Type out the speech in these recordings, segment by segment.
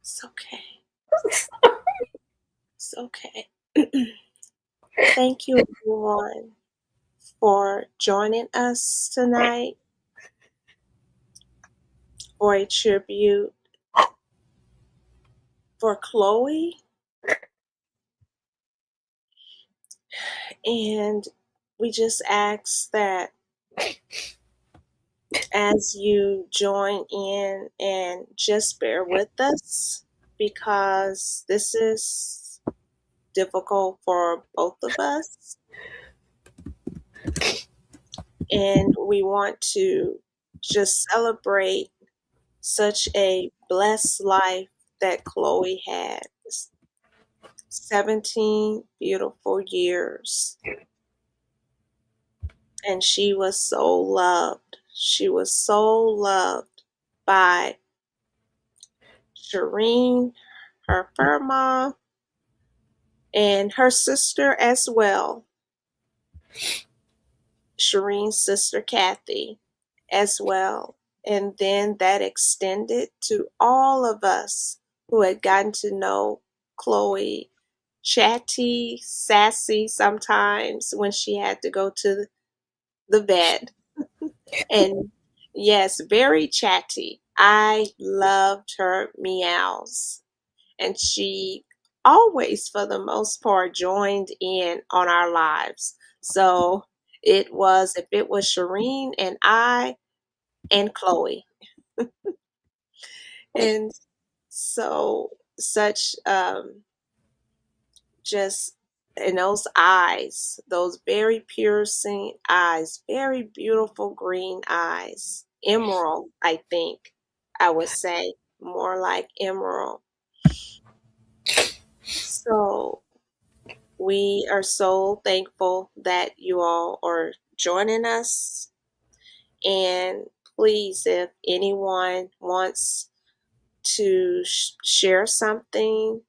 It's okay. It's okay. Thank you, everyone, for joining us tonight for a tribute for Chloe. And we just ask that as you join in and just bear with us because this is difficult for both of us. And we want to just celebrate such a blessed life that Chloe had. 17 beautiful years. And she was so loved. She was so loved by Shireen, her fur mom, and her sister as well. Shireen's sister Kathy as well. And then that extended to all of us who had gotten to know Chloe, chatty, sassy sometimes when she had to go to the vet. And yes, very chatty. I loved her meows. And she always, for the most part, joined in on our lives. So if it was Shireen and I and Chloe. And so such just in those eyes, those very piercing eyes, very beautiful green eyes, emerald, I think I would say, more like emerald. So we are so thankful that you all are joining us. And please, if anyone wants to share something,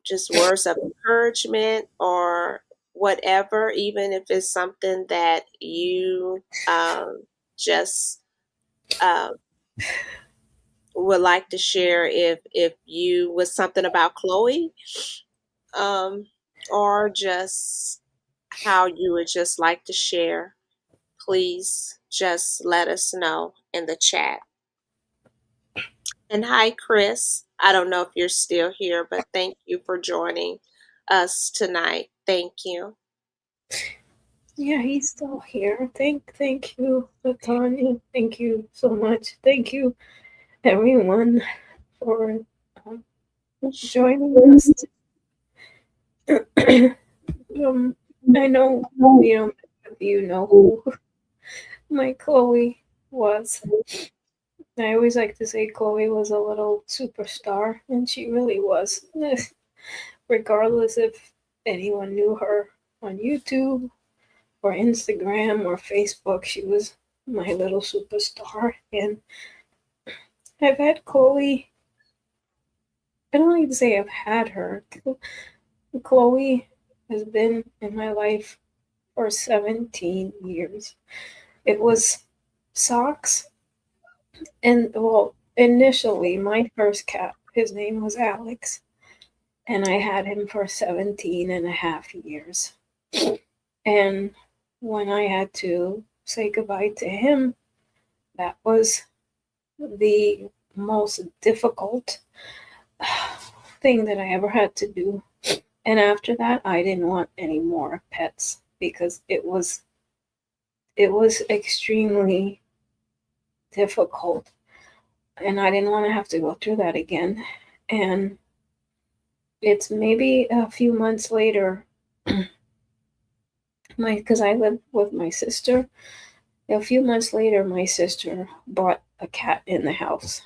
just words of encouragement or whatever, even if it's something that you just um, would like to share, if you was something about Chloe, um, or just how you would just like to share, please just let us know in the chat. And hi, Chris. I don't know if you're still here, but thank you for joining us tonight. Thank you. Yeah, he's still here. Thank you, Latanya. Thank you so much. Thank you, everyone, for um, joining us. um, I know you know who my Chloe was. I always like to say Chloe was a little superstar, and she really was. Regardless if anyone knew her on YouTube or Instagram or Facebook, she was my little superstar. And I've had Chloe, I don't like to say I've had her. Chloe has been in my life for 17 years. It was Socks, and well, initially, my first cat, his name was Alex, and I had him for 17 and a half years. And when I had to say goodbye to him, that was the most difficult thing that I ever had to do. And after that, I didn't want any more pets because it was extremely difficult, and I didn't want to have to go through that again. And it's maybe a few months later, my because I lived with my sister. A few months later, my sister brought a cat in the house,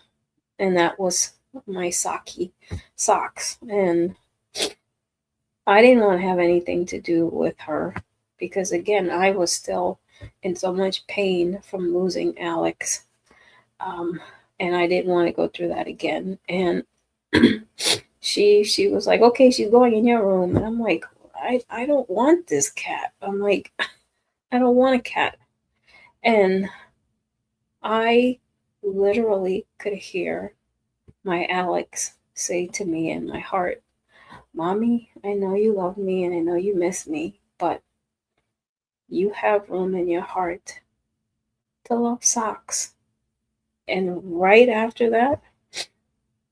and that was my Saki Socks. And I didn't want to have anything to do with her because, again, I was still in so much pain from losing Alex. Um, and I didn't want to go through that again. And she was like, okay, she's going in your room. And I'm like, I don't want this cat. I'm like, I don't want a cat. And I literally could hear my Alex say to me in my heart, Mommy, I know you love me and I know you miss me, but you have room in your heart to love Socks. And right after that,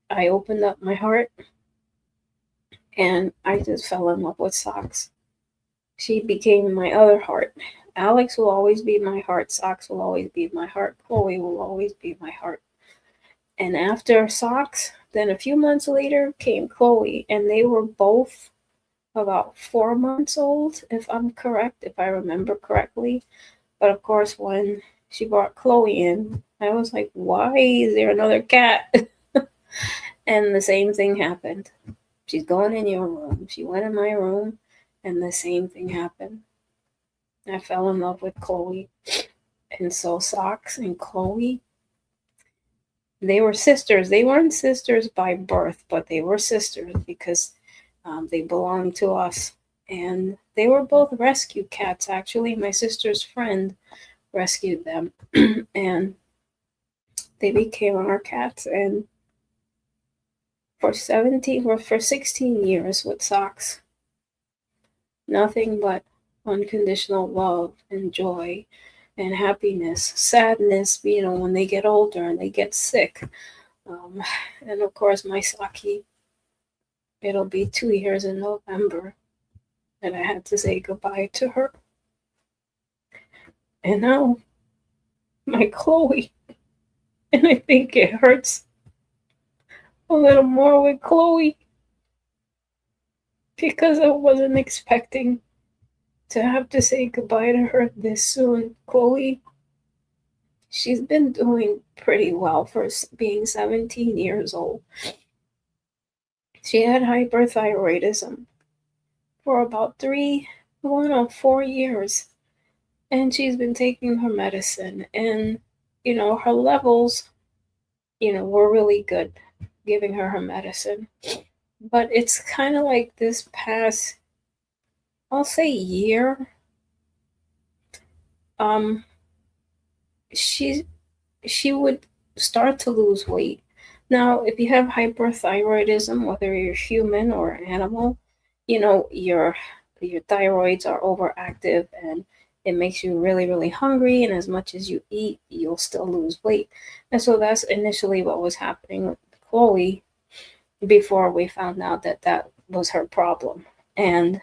I opened up my heart and I just fell in love with Socks. She became my other heart. Alex will always be my heart. Socks will always be my heart. Chloe will always be my heart. And after Socks, then a few months later came Chloe, and they were both about 4 months old, if I'm correct, if I remember correctly. But of course, when she brought Chloe in, I was like, why is there another cat? And the same thing happened. She's going in your room. She went in my room, and the same thing happened. I fell in love with Chloe. And so Socks and Chloe, they were sisters. They weren't sisters by birth, but they were sisters because they belonged to us. And they were both rescue cats, actually. My sister's friend rescued them. And they became our cats. And for 16 years with Socks, nothing but unconditional love and joy and happiness, sadness, when they get older and they get sick. Um, and of course, my Saki, it'll be 2 years in November that I had to say goodbye to her. And now, my Chloe. And I think it hurts a little more with Chloe because I wasn't expecting to have to say goodbye to her this soon. Chloe, she's been doing pretty well for being 17 years old. She had hyperthyroidism for about 4 years, and she's been taking her medicine, and her levels were really good giving her medicine. But it's kind of like this past I'll say year, um, she she would start to lose weight. Now, if you have hyperthyroidism, whether you're human or animal, your thyroids are overactive and it makes you really, really hungry. And as much as you eat, you'll still lose weight. And so that's initially what was happening with Chloe before we found out that that was her problem. And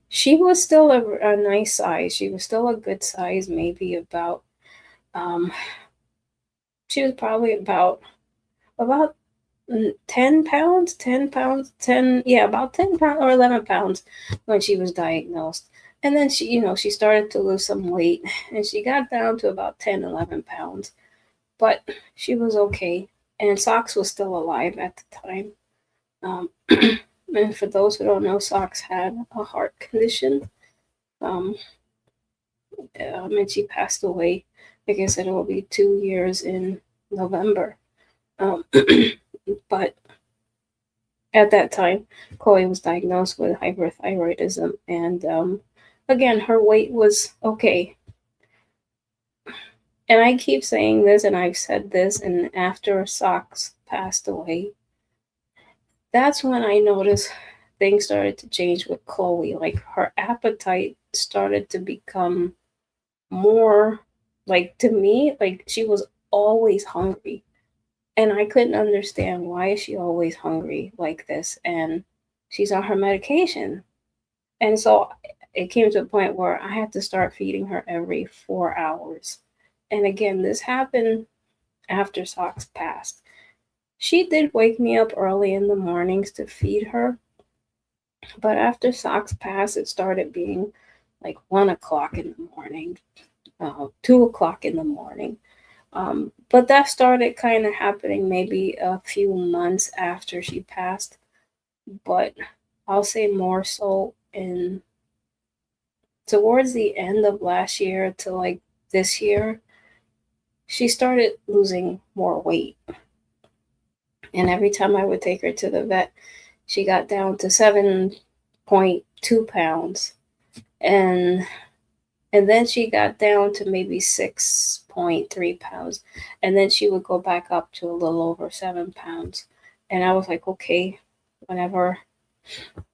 she was still a nice size. She was still a good size, maybe about um, she was probably about 10 pounds, 10 pounds, 10, yeah, about 10 pounds or 11 pounds when she was diagnosed. And then she started to lose some weight and she got down to about 10, 11 pounds. But she was okay. And Socks was still alive at the time. Um, and for those who don't know, Socks had a heart condition. Um, and she passed away. Like I said, it will be 2 years in November. Um, but at that time, Chloe was diagnosed with hyperthyroidism, and again, her weight was okay. And I keep saying this, and I've said this, and after Socks passed away, that's when I noticed things started to change with Chloe. Like her appetite started to become more like to me, like she was always hungry. And I couldn't understand why is she always hungry like this and she's on her medication. And so it came to a point where I had to start feeding her every 4 hours. And again, this happened after Socks passed. She did wake me up early in the mornings to feed her, but after Socks passed, it started being like 1 o'clock in the morning, 2 o'clock in the morning. But that started kind of happening maybe a few months after she passed, but I'll say more so in towards the end of last year to like this year, she started losing more weight. And every time I would take her to the vet, she got down to 7.2 pounds. And and then she got down to maybe 6.3 pounds. And then she would go back up to a little over 7 pounds. And I was like, okay, whenever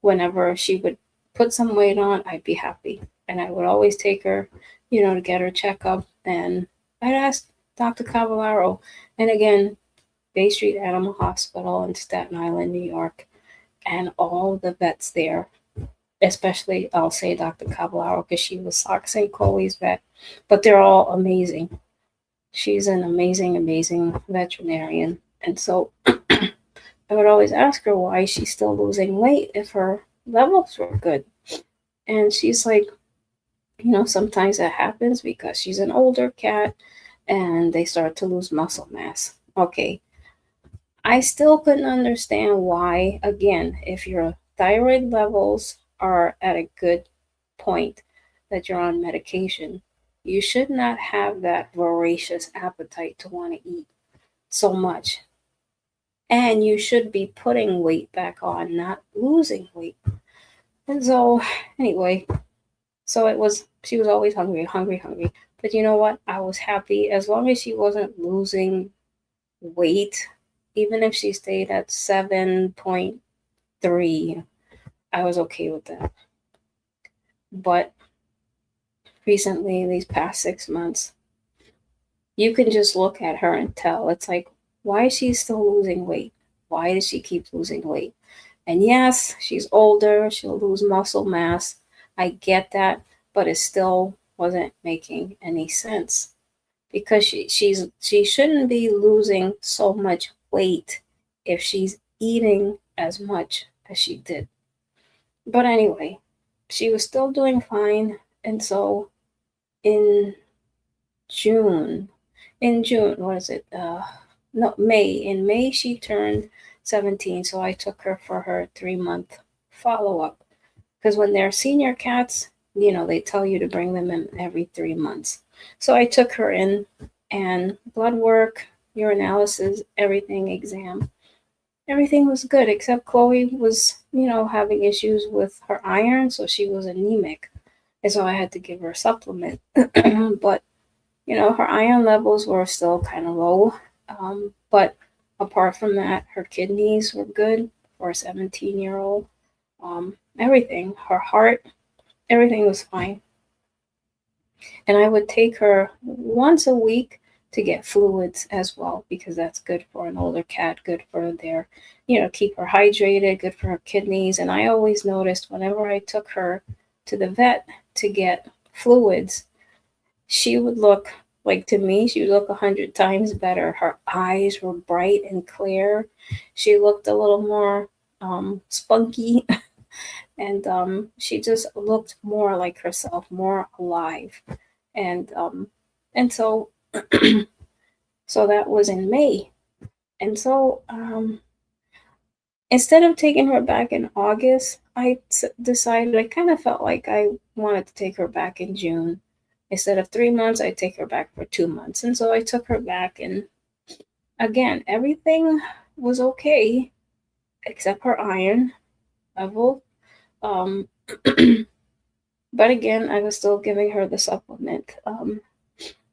whenever she would put some weight on, I'd be happy. And I would always take her, to get her checkup. And I'd ask Dr. Cavallaro, and again, Bay Street Animal Hospital in Staten Island, New York, and all the vets there, especially I'll say Dr. Cavallaro because she was Sox and Chloe's vet, but they're all amazing. She's an amazing, amazing veterinarian. And so I would always ask her why she's still losing weight if her levels were good. And she's like, sometimes that happens because she's an older cat and they start to lose muscle mass. Okay. I still couldn't understand why, again, if your thyroid levels are at a good point that you're on medication, you should not have that voracious appetite to want to eat so much. And you should be putting weight back on, not losing weight. And so, anyway, she was always hungry, hungry, hungry. But you know what? I was happy as long as she wasn't losing weight, even if she stayed at 7.3, I was okay with that. But recently, these past 6 months, you can just look at her and tell. It's like, why is she still losing weight? Why does she keep losing weight? And yes, she's older, she'll lose muscle mass. I get that, but it still wasn't making any sense because she shouldn't be losing so much weight if she's eating as much as she did. But anyway, she was still doing fine, and so in June, what is it? No, May. In May, she turned 17, so I took her for her 3-month follow up. Because when they're senior cats, they tell you to bring them in every 3 months. So I took her in and blood work, urinalysis, everything exam. everything was good except Chloe was, having issues with her iron, so she was anemic. And so I had to give her a supplement. But, her iron levels were still kind of low. But apart from that, her kidneys were good for a 17-year-old. Everything, her heart, everything was fine. And I would take her once a week to get fluids as well because that's good for an older cat, good for their, keep her hydrated, good for her kidneys. And I always noticed whenever I took her to the vet to get fluids, she would look like, to me, she would look 100 times better. Her eyes were bright and clear. She looked a little more spunky, and she just looked more like herself, more alive. And um and so so that was in May. And so instead of taking her back in August, decided, I kind of felt like I wanted to take her back in June. Instead of 3 months, I take her back for 2 months. And so I took her back, and again, everything was okay except her iron level. Um, but again, I was still giving her the supplement.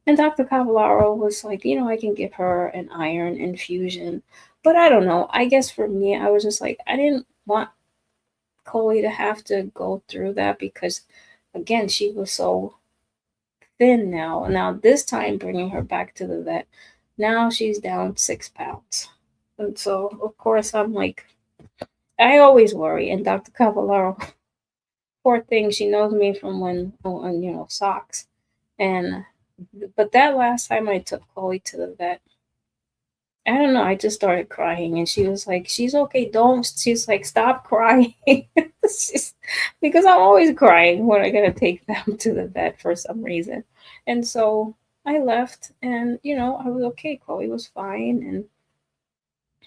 And Dr. Cavallaro was like, I can give her an iron infusion. But I don't know. I guess for me, I was just like, I didn't want Chloe to have to go through that because, again, she was so thin now. Now, this time, bringing her back to the vet, now she's down 6 pounds. And so, of course, I'm like, I always worry. And Dr. Cavallaro, poor thing, she knows me from when socks. And but that last time I took Chloe to the vet, I don't know, I just started crying, and she was like, "She's okay, don't." She's like, "Stop crying." She's, because I'm always crying when I gotta take them to the vet for some reason. And so I left, and I was okay. Chloe was fine, and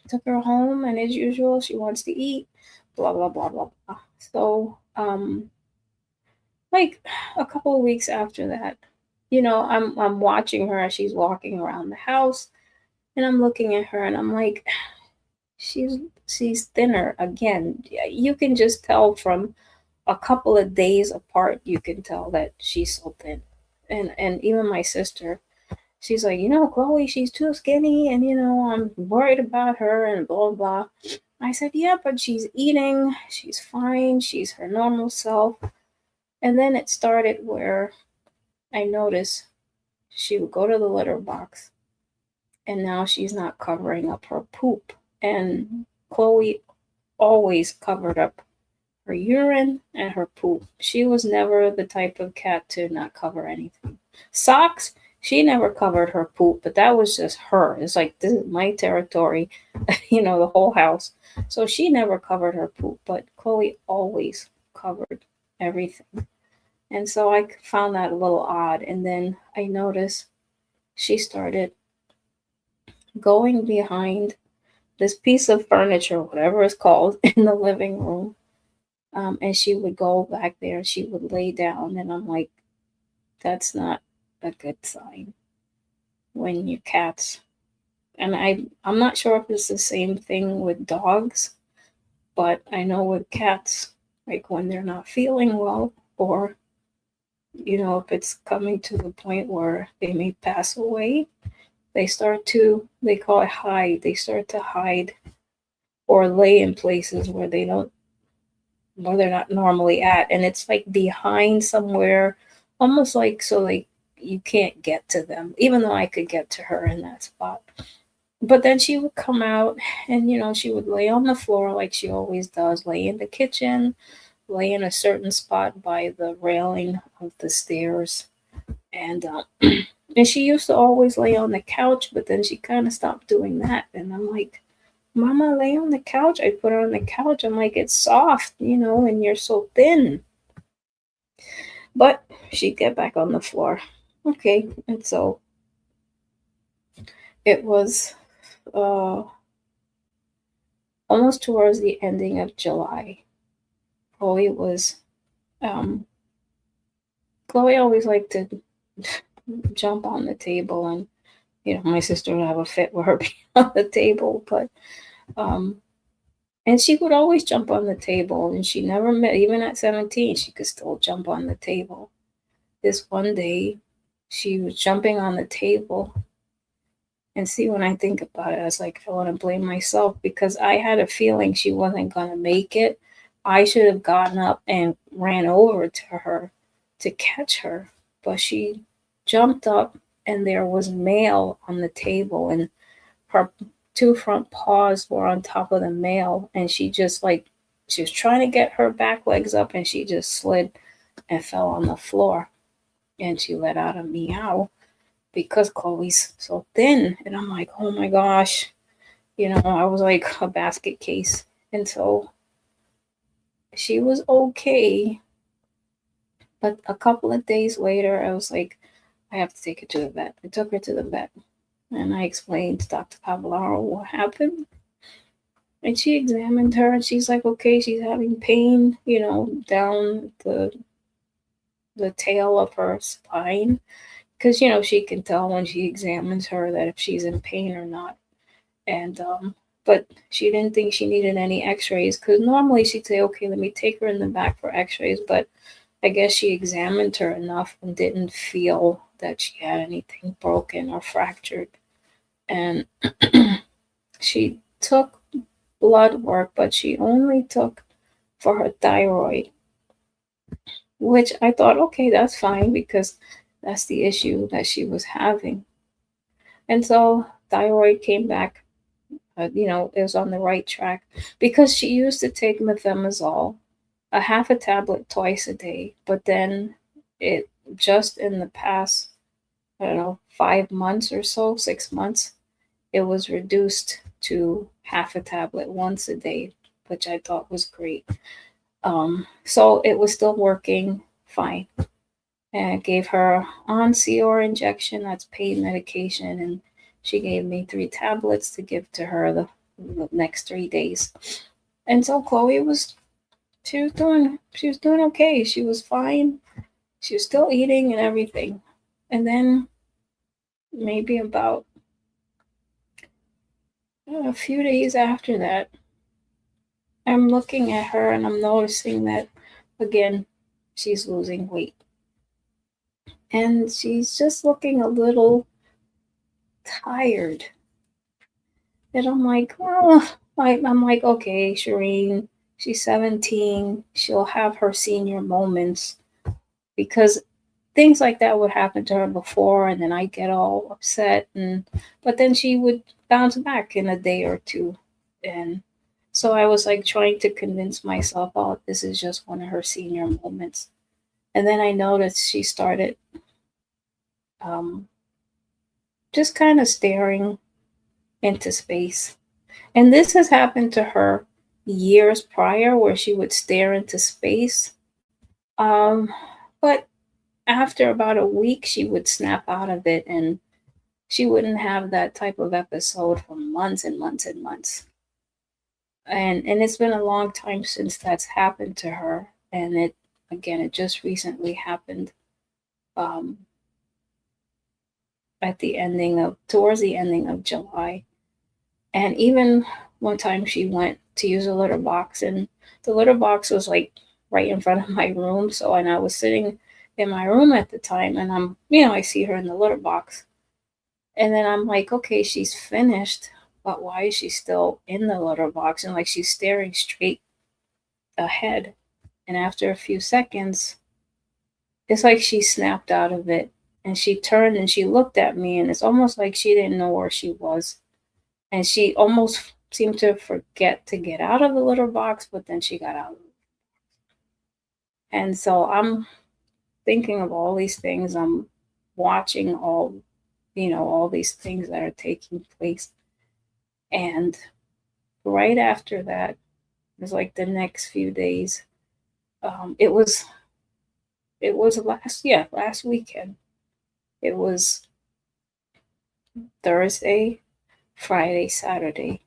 took her home, and as usual, she wants to eat, blah blah blah blah blah. So like a couple of weeks after that, I'm watching her as she's walking around the house, and I'm looking at her, and I'm like, she's she's thinner again. You can just tell from a couple of days apart. You can tell that she's so thin, and even my sister, she's like, Chloe, she's too skinny, and I'm worried about her, and blah blah. I said, yeah, but she's eating, she's fine, she's her normal self. And then it started where I noticed she would go to the litter box, and now she's not covering up her poop. And Chloe always covered up her urine and her poop. She was never the type of cat to not cover anything. Socks, she never covered her poop, but that was just her. It's like, this is my territory, the whole house. So she never covered her poop, but Chloe always covered everything. And so I found that a little odd. And then I noticed she started going behind this piece of furniture, whatever it's called, in the living room. And she would go back there and she would lay down. And I'm like, that's not a good sign when your cats. And I'm not sure if it's the same thing with dogs, but I know with cats, like when they're not feeling well, or if it's coming to the point where they may pass away, they call it hide. They start to hide or lay in places where they're not normally at. And it's like behind somewhere, almost like, so like you can't get to them, even though I could get to her in that spot. But then she would come out, and she would lay on the floor like she always does, lay in the kitchen, lay in a certain spot by the railing of the stairs. And and she used to always lay on the couch, but then she kind of stopped doing that. And I'm like, Mama, lay on the couch. I put her on the couch. I'm like, it's soft, and you're so thin. But she'd get back on the floor. Okay. And so it was uh, almost towards the ending of July. Chloe was, um, Chloe always liked to jump on the table, and my sister would have a fit with her being on the table. But And she would always jump on the table, and she never met, even at 17, she could still jump on the table. This one day, she was jumping on the table. And see, when I think about it, I was like, I want to blame myself because I had a feeling she wasn't going to make it. I should have gotten up and ran over to her to catch her. But she jumped up, and there was mail on the table, and her two front paws were on top of the mail. And she just like, she was trying to get her back legs up, and she just slid and fell on the floor. And she let out a meow because Chloe's so thin. And I'm like, oh my gosh, I was like a basket case. And so she was okay. But a couple of days later, I was like, I have to take her to the vet. I took her to the vet, and I explained to Dr. Cavallaro what happened. And she examined her, and she's like, okay, she's having pain, down the tail of her spine. Because, she can tell when she examines her that if she's in pain or not. And but she didn't think she needed any x-rays, because normally she'd say, okay, let me take her in the back for x-rays. But I guess she examined her enough and didn't feel that she had anything broken or fractured. And she took blood work, but she only took for her thyroid, which I thought, okay, that's fine, because that's the issue that she was having. And so thyroid came back, it was on the right track, because she used to take methimazole, a half a tablet twice a day. But then it, just in the past, I don't know, 5 months or so, 6 months, it was reduced to half a tablet once a day, which I thought was great. So it was still working fine. And I gave her Onsior injection, that's pain medication, and she gave me 3 tablets to give to her the next 3 days. And so Chloe was she was doing okay. She was fine. She was still eating and everything. And then maybe about a few days after that, I'm looking at her and I'm noticing that again she's losing weight. And she's just looking a little tired. And I'm like, oh, I'm like, okay, Shireen, she's 17. She'll have her senior moments, because things like that would happen to her before, and then I'd get all upset, but then she would bounce back in a day or two. And so I was like trying to convince myself, oh, this is just one of her senior moments. And then I noticed she started um, just kind of staring into space. And this has happened to her years prior, where she would stare into space. But after about a week, she would snap out of it, and she wouldn't have that type of episode for months and months and months. And it's been a long time since that's happened to her. And it just recently happened, um, towards the ending of July. And even one time she went to use a litter box, and the litter box was like right in front of my room. So, and I was sitting in my room at the time, and I see her in the litter box. And then I'm like, okay, she's finished, but why is she still in the litter box? And like she's staring straight ahead. And after a few seconds, it's like she snapped out of it, and she turned and she looked at me, and it's almost like she didn't know where she was. And she almost seemed to forget to get out of the litter box, but then she got out. And so I'm thinking of all these things. I'm watching all these things that are taking place. And right after that, it was like the next few days. It was last weekend. It was Thursday, Friday, Saturday.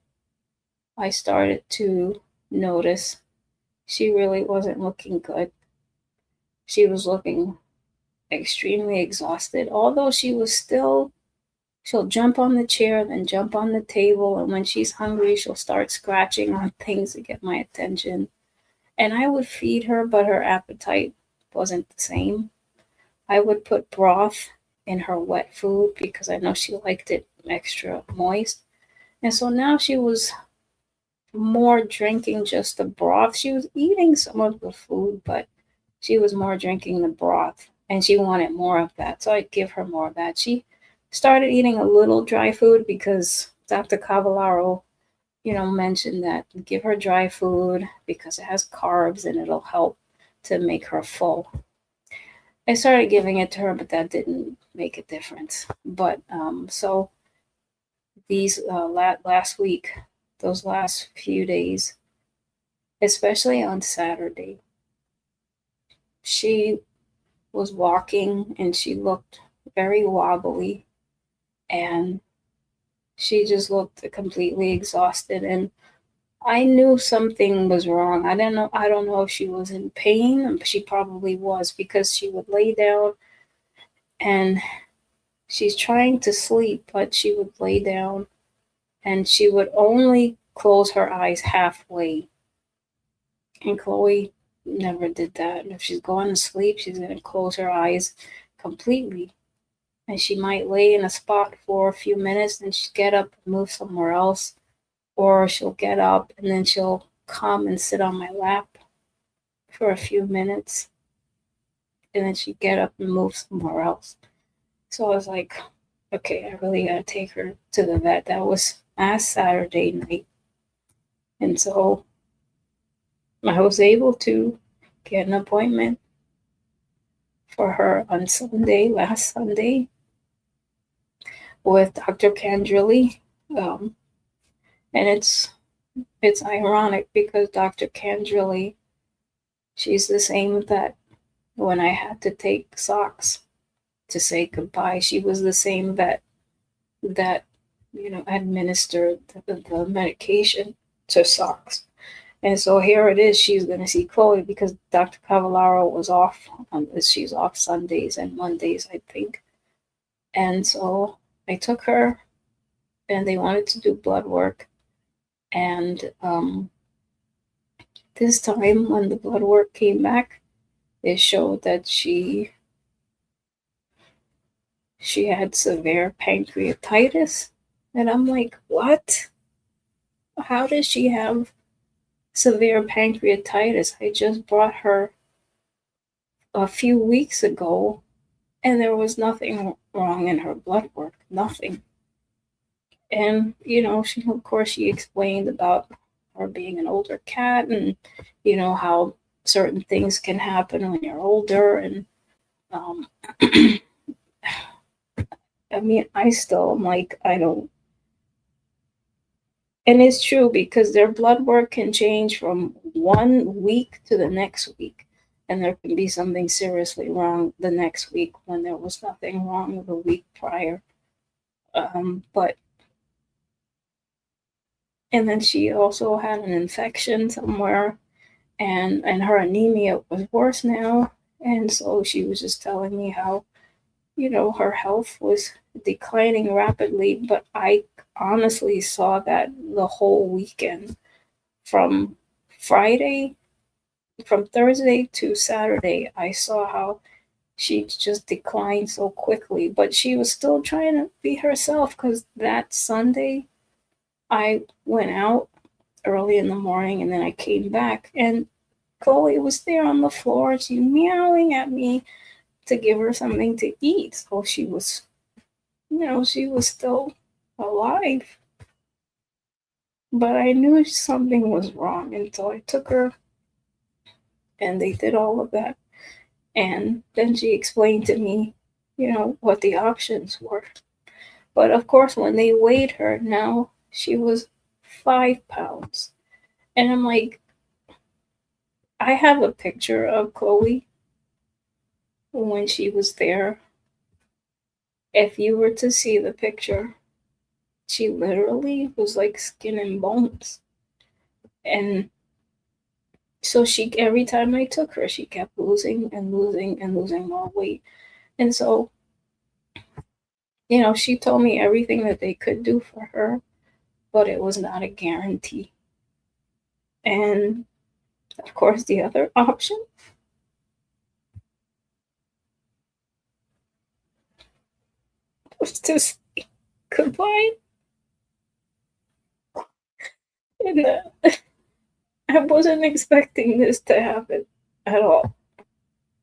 I started to notice she really wasn't looking good. She was looking extremely exhausted, although she was still She'll jump on the chair, then jump on the table, and when she's hungry, she'll start scratching on things to get my attention. And I would feed her, but her appetite wasn't the same. I would put broth in her wet food because I know she liked it extra moist. And so now she was more drinking just the broth. She was eating some of the food, but she was more drinking the broth and she wanted more of that. So I'd give her more of that. She started eating a little dry food because Dr. Cavallaro, mentioned that give her dry food because it has carbs and it'll help to make her full. I started giving it to her, but that didn't make a difference. But so these last week, those last few days, especially on Saturday, she was walking and she looked very wobbly and she just looked completely exhausted, and I knew something was wrong. I don't know if she was in pain. She probably was because she would lay down and she's trying to sleep, but she would lay down and she would only close her eyes halfway. And Chloe never did that. And if she's going to sleep, she's going to close her eyes completely. And she might lay in a spot for a few minutes, then she'd get up and move somewhere else. Or she'll get up and then she'll come and sit on my lap for a few minutes. And then she'd get up and move somewhere else. So I was like, okay, I really got to take her to the vet. That was last Saturday night. And so I was able to get an appointment for her on Sunday, last Sunday, with Dr. Candrilli. And it's ironic because Dr. Candrilli, she's the same vet when I had to take socks to say goodbye. She was the same vet that administered the medication to socks. And so here it is. She's going to see Chloe because Dr. Cavallaro was off. She's off Sundays and Mondays, I think. And so I took her, and they wanted to do blood work. And this time, when the blood work came back, it showed that she had severe pancreatitis. And I'm like, what? How does she have severe pancreatitis? I just brought her a few weeks ago and there was nothing wrong in her blood work, nothing. And she, of course, she explained about her being an older cat and how certain things can happen when you're older. And I mean, I still am like, I don't. And it's true because their blood work can change from 1 week to the next week. And there can be something seriously wrong the next week when there was nothing wrong the week prior. But and then she also had an infection somewhere, and her anemia was worse now. And so she was just telling me how her health was declining rapidly. But I honestly saw that the whole weekend from Friday, from Thursday to Saturday, I saw how she just declined so quickly. But she was still trying to be herself because that Sunday I went out early in the morning and then I came back and Chloe was there on the floor. She meowing at me to give her something to eat. So she was, she was still alive. But I knew something was wrong. And so I took her and they did all of that. And then she explained to me, what the options were. But of course, when they weighed her, now she was 5 pounds. And I'm like, I have a picture of Chloe when she was there. If you were to see the picture, she literally was like skin and bones. And so she, every time I took her, she kept losing and losing and losing more weight. And so She told me everything that they could do for her, but it was not a guarantee. And of course, the other option was to say goodbye. And I wasn't expecting this to happen at all,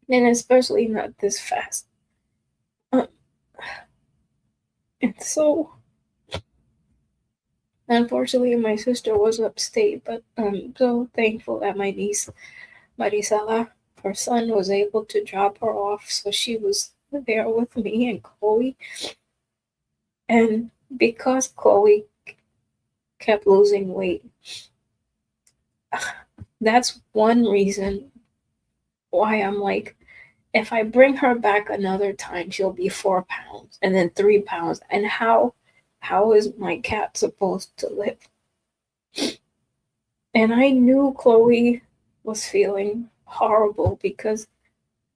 and especially not this fast. Uh, and so, unfortunately, my sister was upstate, but I'm so thankful that my niece, Marisela, her son, was able to drop her off, so she was there with me and Chloe. And because Chloe kept losing weight, that's one reason why I'm like, if I bring her back another time, she'll be 4 pounds and then 3 pounds. And how is my cat supposed to live? And I knew Chloe was feeling horrible because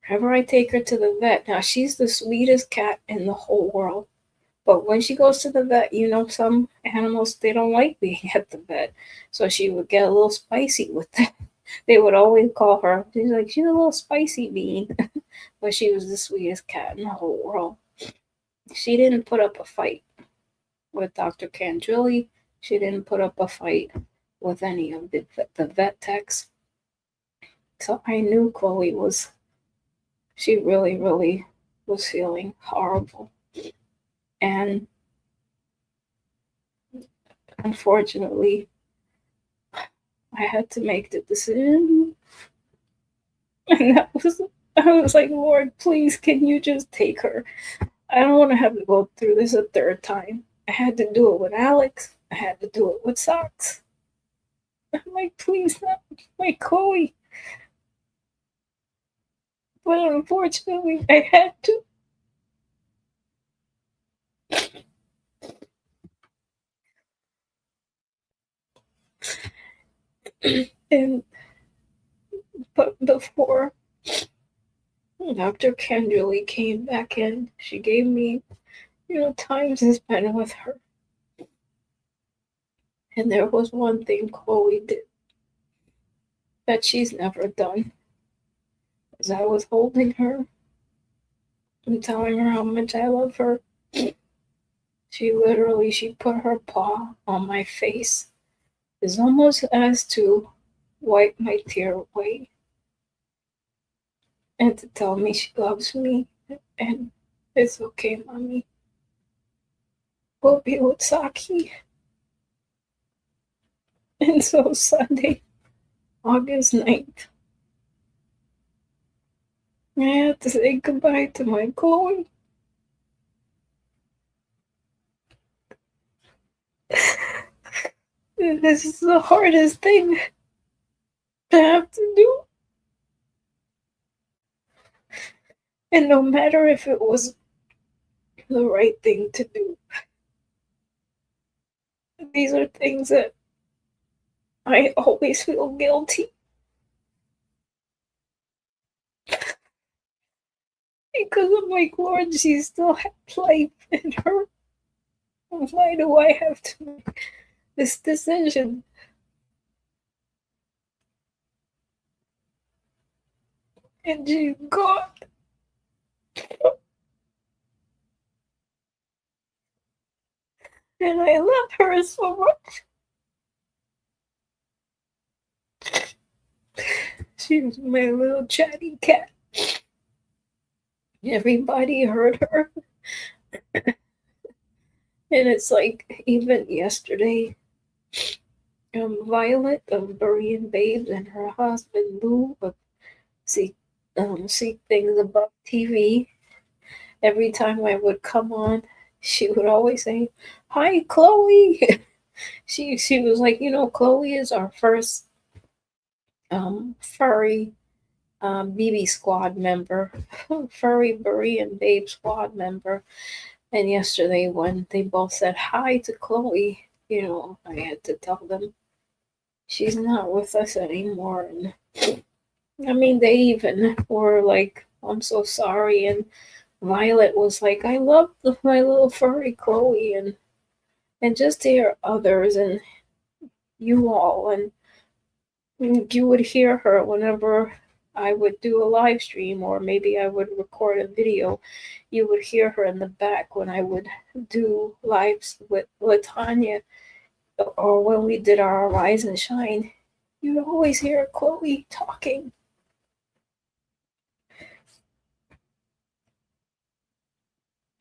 whenever I take her to the vet, now she's the sweetest cat in the whole world. But when she goes to the vet, some animals, they don't like being at the vet. So she would get a little spicy with them. They would always call her, she's a little spicy bean. But she was the sweetest cat in the whole world. She didn't put up a fight with Dr. Candrilli. She didn't put up a fight with any of the vet techs. So I knew Chloe she really, really was feeling horrible. And unfortunately, I had to make the decision. And I was like, Lord, please, can you just take her? I don't want to have to go through this a third time. I had to do it with Alex. I had to do it with Socks. I'm like, please, not my Chloe. But unfortunately, I had to. And but before Dr. Kendrily came back in, she gave me, time to spend with her. And there was one thing Chloe did that she's never done. As I was holding her and telling her how much I love her, she put her paw on my face. It's almost as to wipe my tear away and to tell me she loves me and it's okay, mommy. We'll be with Saki. And so Sunday, August 9th, I had to say goodbye to my Chloe. This is the hardest thing to have to do. And no matter if it was the right thing to do, these are things that I always feel guilty. Because I'm like, Lord, she still has life in her. Why do I have to make this decision? And she's gone. And I love her so much. She was my little chatty cat. Everybody heard her. And it's like, even yesterday, Violet of Berean Babes and her husband Lou of See Things Above TV. Every time I would come on, she would always say, "Hi, Chloe." she was like, Chloe is our first furry BB squad member, furry Berean Babe squad member. And yesterday, when they both said hi to Chloe, I had to tell them she's not with us anymore. And I mean, they even were like, I'm so sorry. And Violet was like, I love my little furry Chloe, and just to hear others and you all, and you would hear her whenever I would do a live stream, or maybe I would record a video. You would hear her in the back when I would do lives with Latanya, or when we did our Rise and Shine. You'd always hear Chloe talking.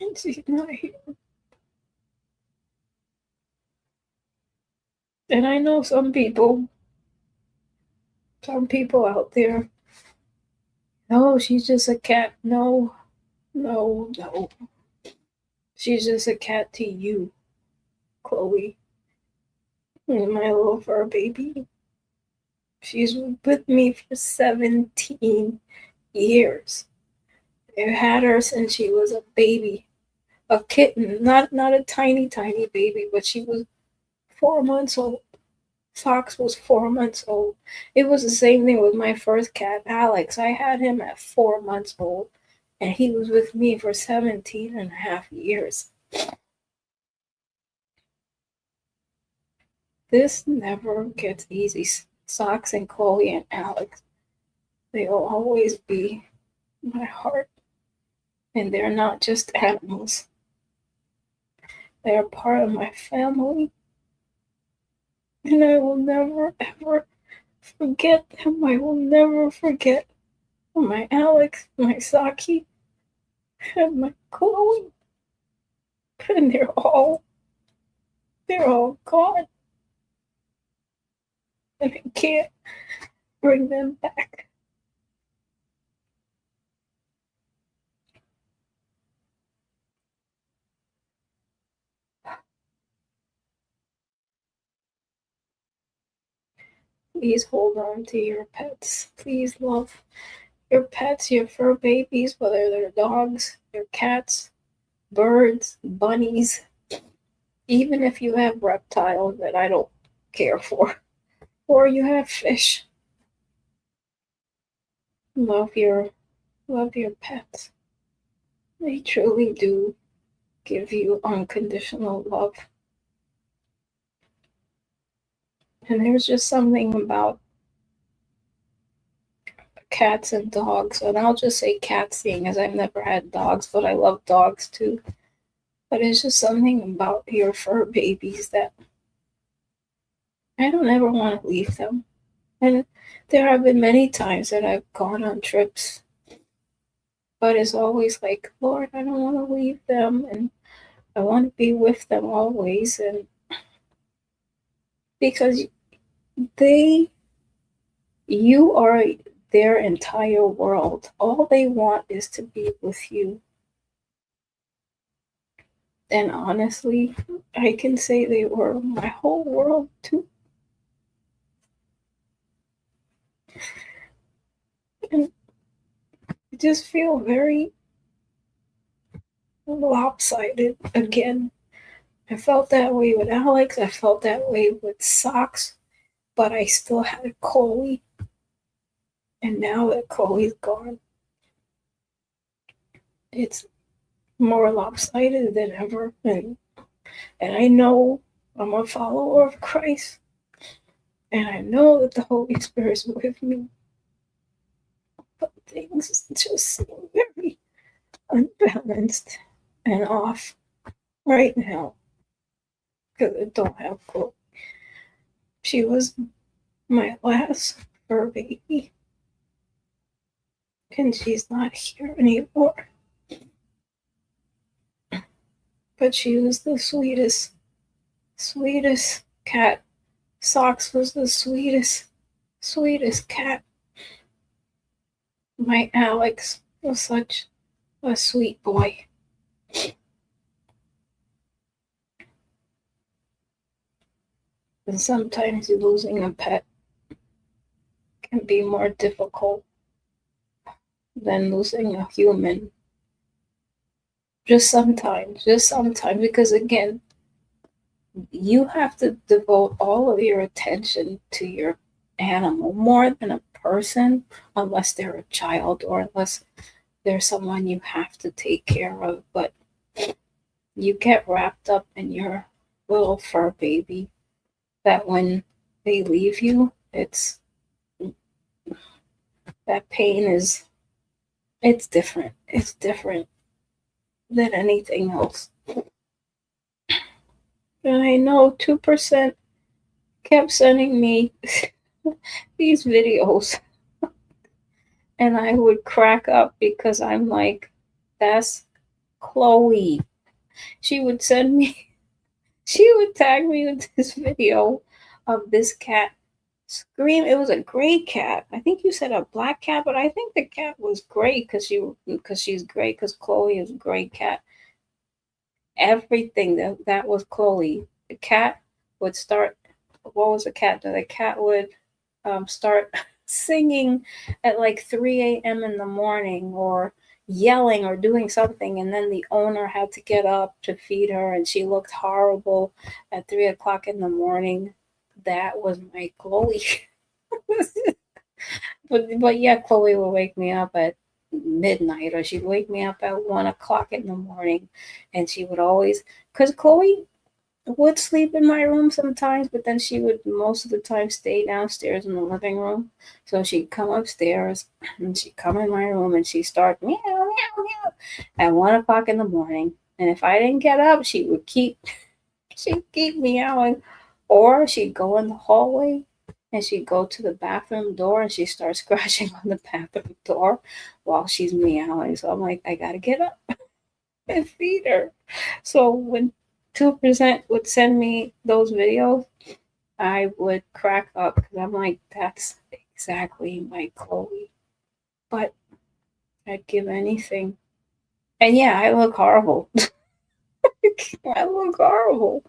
And she's not here. And I know some people out there, no, she's just a cat. No, no, no. She's just a cat to you, Chloe. My little fur baby. She's with me for 17 years. I had her since she was a baby, a kitten, not a tiny, tiny baby, but she was 4 months old. Fox was 4 months old. It was the same thing with my first cat, Alex. I had him at 4 months old, and he was with me for 17 and a half years. This never gets easy. Socks and Chloe and Alex, they'll always be my heart. And they're not just animals. They are part of my family. And I will never, ever forget them. I will never forget my Alex, my Saki, and my Chloe. And they're all gone. And I can't bring them back. Please hold on to your pets. Please love your pets, your fur babies, whether they're dogs, your cats, birds, bunnies, even if you have reptiles that I don't care for, or you have fish. Love your pets. They truly do give you unconditional love. And there's just something about cats and dogs, and I'll just say cats, seeing as I've never had dogs, but I love dogs too. But it's just something about your fur babies that I don't ever want to leave them. And there have been many times that I've gone on trips, but it's always like, Lord, I don't want to leave them, and I want to be with them always. And because they, you are their entire world. All they want is to be with you. And honestly, I can say they were my whole world too. And I just feel very lopsided again. I felt that way with Alex. I felt that way with Socks, but I still had Chloe. And now that Chloe's gone, it's more lopsided than ever. And I know I'm a follower of Christ. And I know that the Holy Spirit's with me. But things just seem very unbalanced and off right now. Because I don't have Chloe. She was my last fur baby. And she's not here anymore. But she was the sweetest cat. Socks was the sweetest cat. My Alex was such a sweet boy. And sometimes losing a pet can be more difficult than losing a human. Just sometimes, because again, you have to devote all of your attention to your animal more than a person, unless they're a child or unless there's someone you have to take care of, but you get wrapped up in your little fur baby that when they leave you, it's that pain is it's different. It's different than anything else. And I know 2% kept sending me these videos, and I would crack up because I'm like, that's Chloe. She would send me, she would tag me with this video of this cat scream. It was a gray cat. I think you said a black cat, but I think the cat was gray because she's gray because Chloe is a gray cat. Everything that was Chloe. The cat would start. What was the cat? The cat would start singing at like 3 a.m. in the morning or yelling or doing something, and then the owner had to get up to feed her, and she looked horrible at 3 o'clock in the morning. That was my Chloe. But yeah, Chloe would wake me up at midnight, or she'd wake me up at 1 o'clock in the morning, and she would always, because Chloe would sleep in my room sometimes, but then she would most of the time stay downstairs in the living room. So she'd come upstairs and she'd come in my room and she'd start meow meow meow at 1 o'clock in the morning. And if I didn't get up, she'd keep meowing, or she'd go in the hallway and she'd go to the bathroom door and she'd start scratching on the bathroom door while she's meowing. So I'm like, I gotta get up and feed her. So when 2% would send me those videos, I would crack up because I'm like, that's exactly my Chloe. But I'd give anything. And yeah, I look horrible. I look horrible.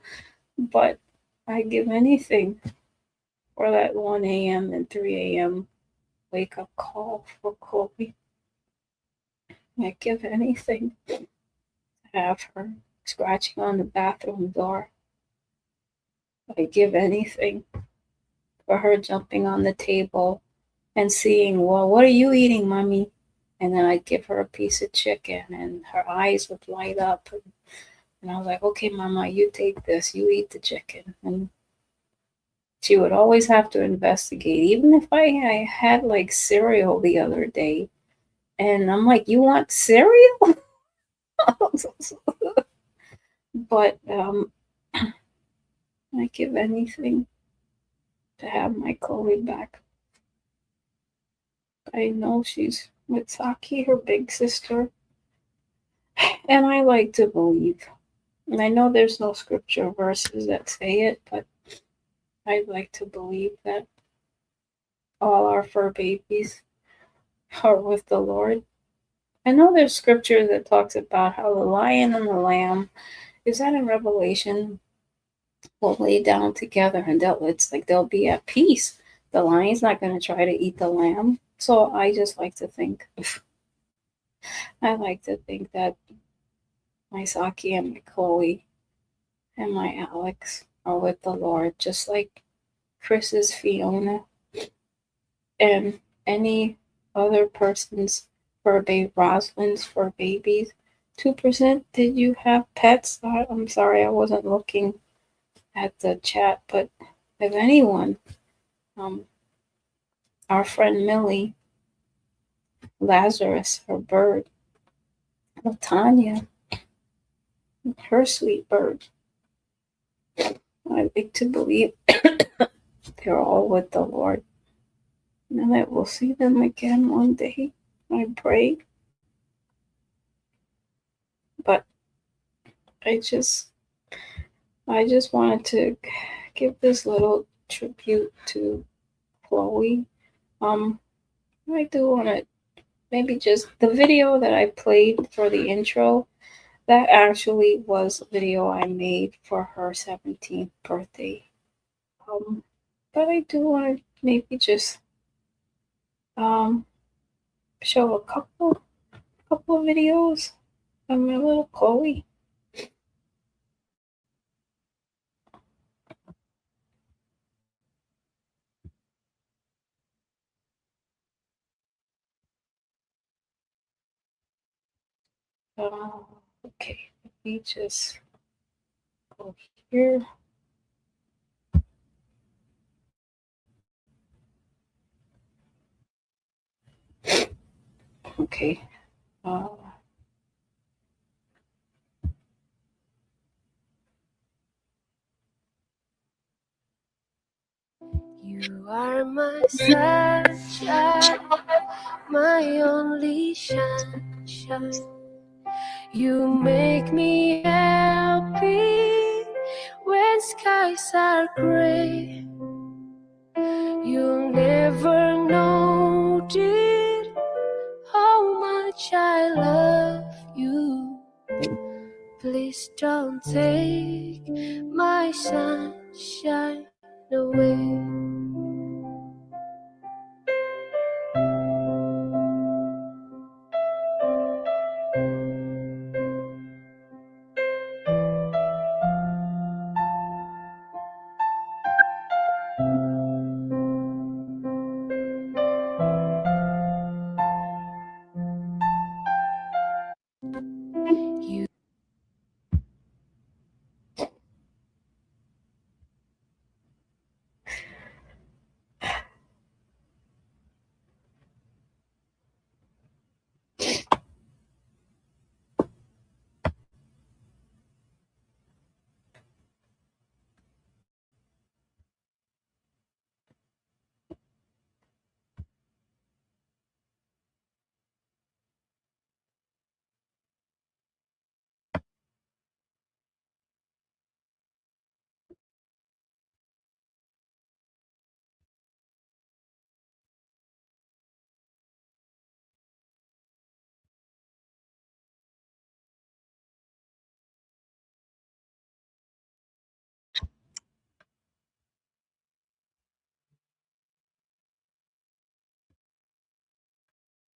But I'd give anything for that 1 a.m. and 3 a.m. wake up call for Chloe. I'd give anything to have her scratching on the bathroom door. I'd give anything for her jumping on the table and seeing, well, what are you eating, mommy? And then I'd give her a piece of chicken, and her eyes would light up. And I was like, okay, mama, you take this, you eat the chicken. And she would always have to investigate, even if I had like cereal the other day. And I'm like, you want cereal? But I give anything to have my Chloe back. I know she's with Saki, her big sister, and I like to believe. And I know there's no scripture verses that say it, but I'd like to believe that all our fur babies are with the Lord. I know there's scripture that talks about how the lion and the lamb, is that in Revelation, will lay down together and it's like they'll be at peace. The lion's not going to try to eat the lamb. So I just like to think, I like to think that my Saki and my Chloe and my Alex are with the Lord, just like Chris's Fiona and any other person's for Rosalind's for babies. 2%, did you have pets? I'm sorry, I wasn't looking at the chat, but if anyone, um, our friend Millie, Lazarus, her bird, Latanya, her sweet bird, I like to believe they're all with the Lord and that we'll see them again one day. I pray. But I just I just wanted to give this little tribute to Chloe. Um, I do want to maybe just the video that I played for the intro. That actually was a video I made for her 17th birthday. Um, but I do want to maybe just um show a couple of videos of my little Chloe. Uh, okay, let me just go here. Okay. Uh, You are my sunshine, my only sunshine. You make me happy when skies are gray. You'll never know, dear, how much I love you. Please don't take my sunshine away. You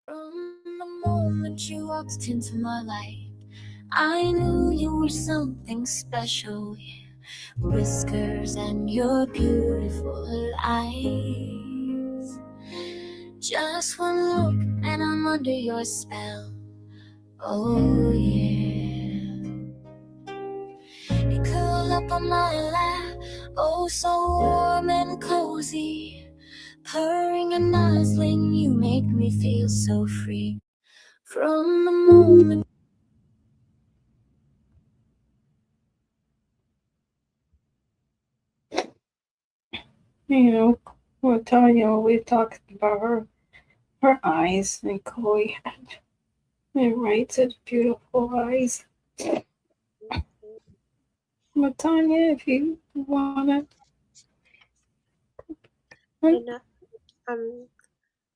From the moment you walked into my life, I knew you were something special. Whiskers and your beautiful eyes. Just one look and I'm under your spell. Oh yeah. You curl up on my lap, oh so warm and cozy. Purring and nuzzling, you make me feel so free. From the moment you know, with Tanya, we talked about her eyes, and Chloe it writes it beautiful eyes. But Tanya, if you wanna, You know, um,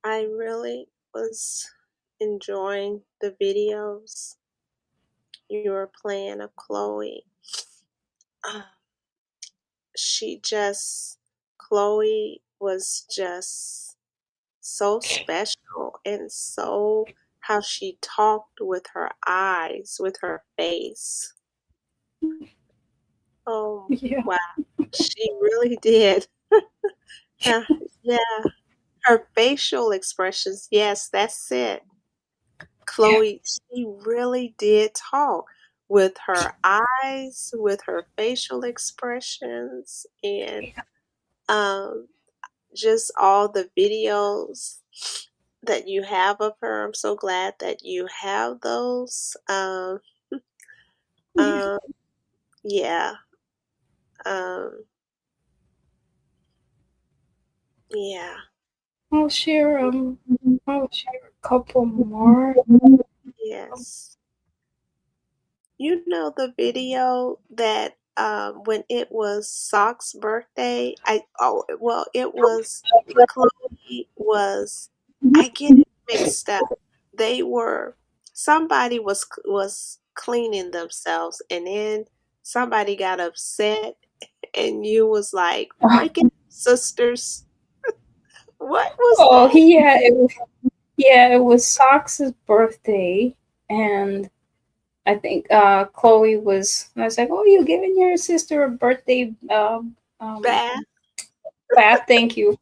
I really was enjoying the videos you were playing of Chloe. Uh, Chloe was just so special, and so how she talked with her eyes, with her face. Oh, yeah, wow. She really did. Uh, yeah, her facial expressions. Yes, that's it. yeah, Chloe, she really did talk with her eyes, with her facial expressions, and um, just all the videos that you have of her. I'm so glad that you have those. yeah. Um, yeah, um, yeah, I'll share I'll share a couple more. yes. You know the video that when it was Sock's birthday, it was Chloe was I get it mixed up. They were somebody was cleaning themselves, and then somebody got upset, and you was like, break it, sisters. What was Oh, that? it was Sox's birthday, and I think Chloe was. I was like, "Oh, you giving your sister a birthday Bath? bath? Thank you,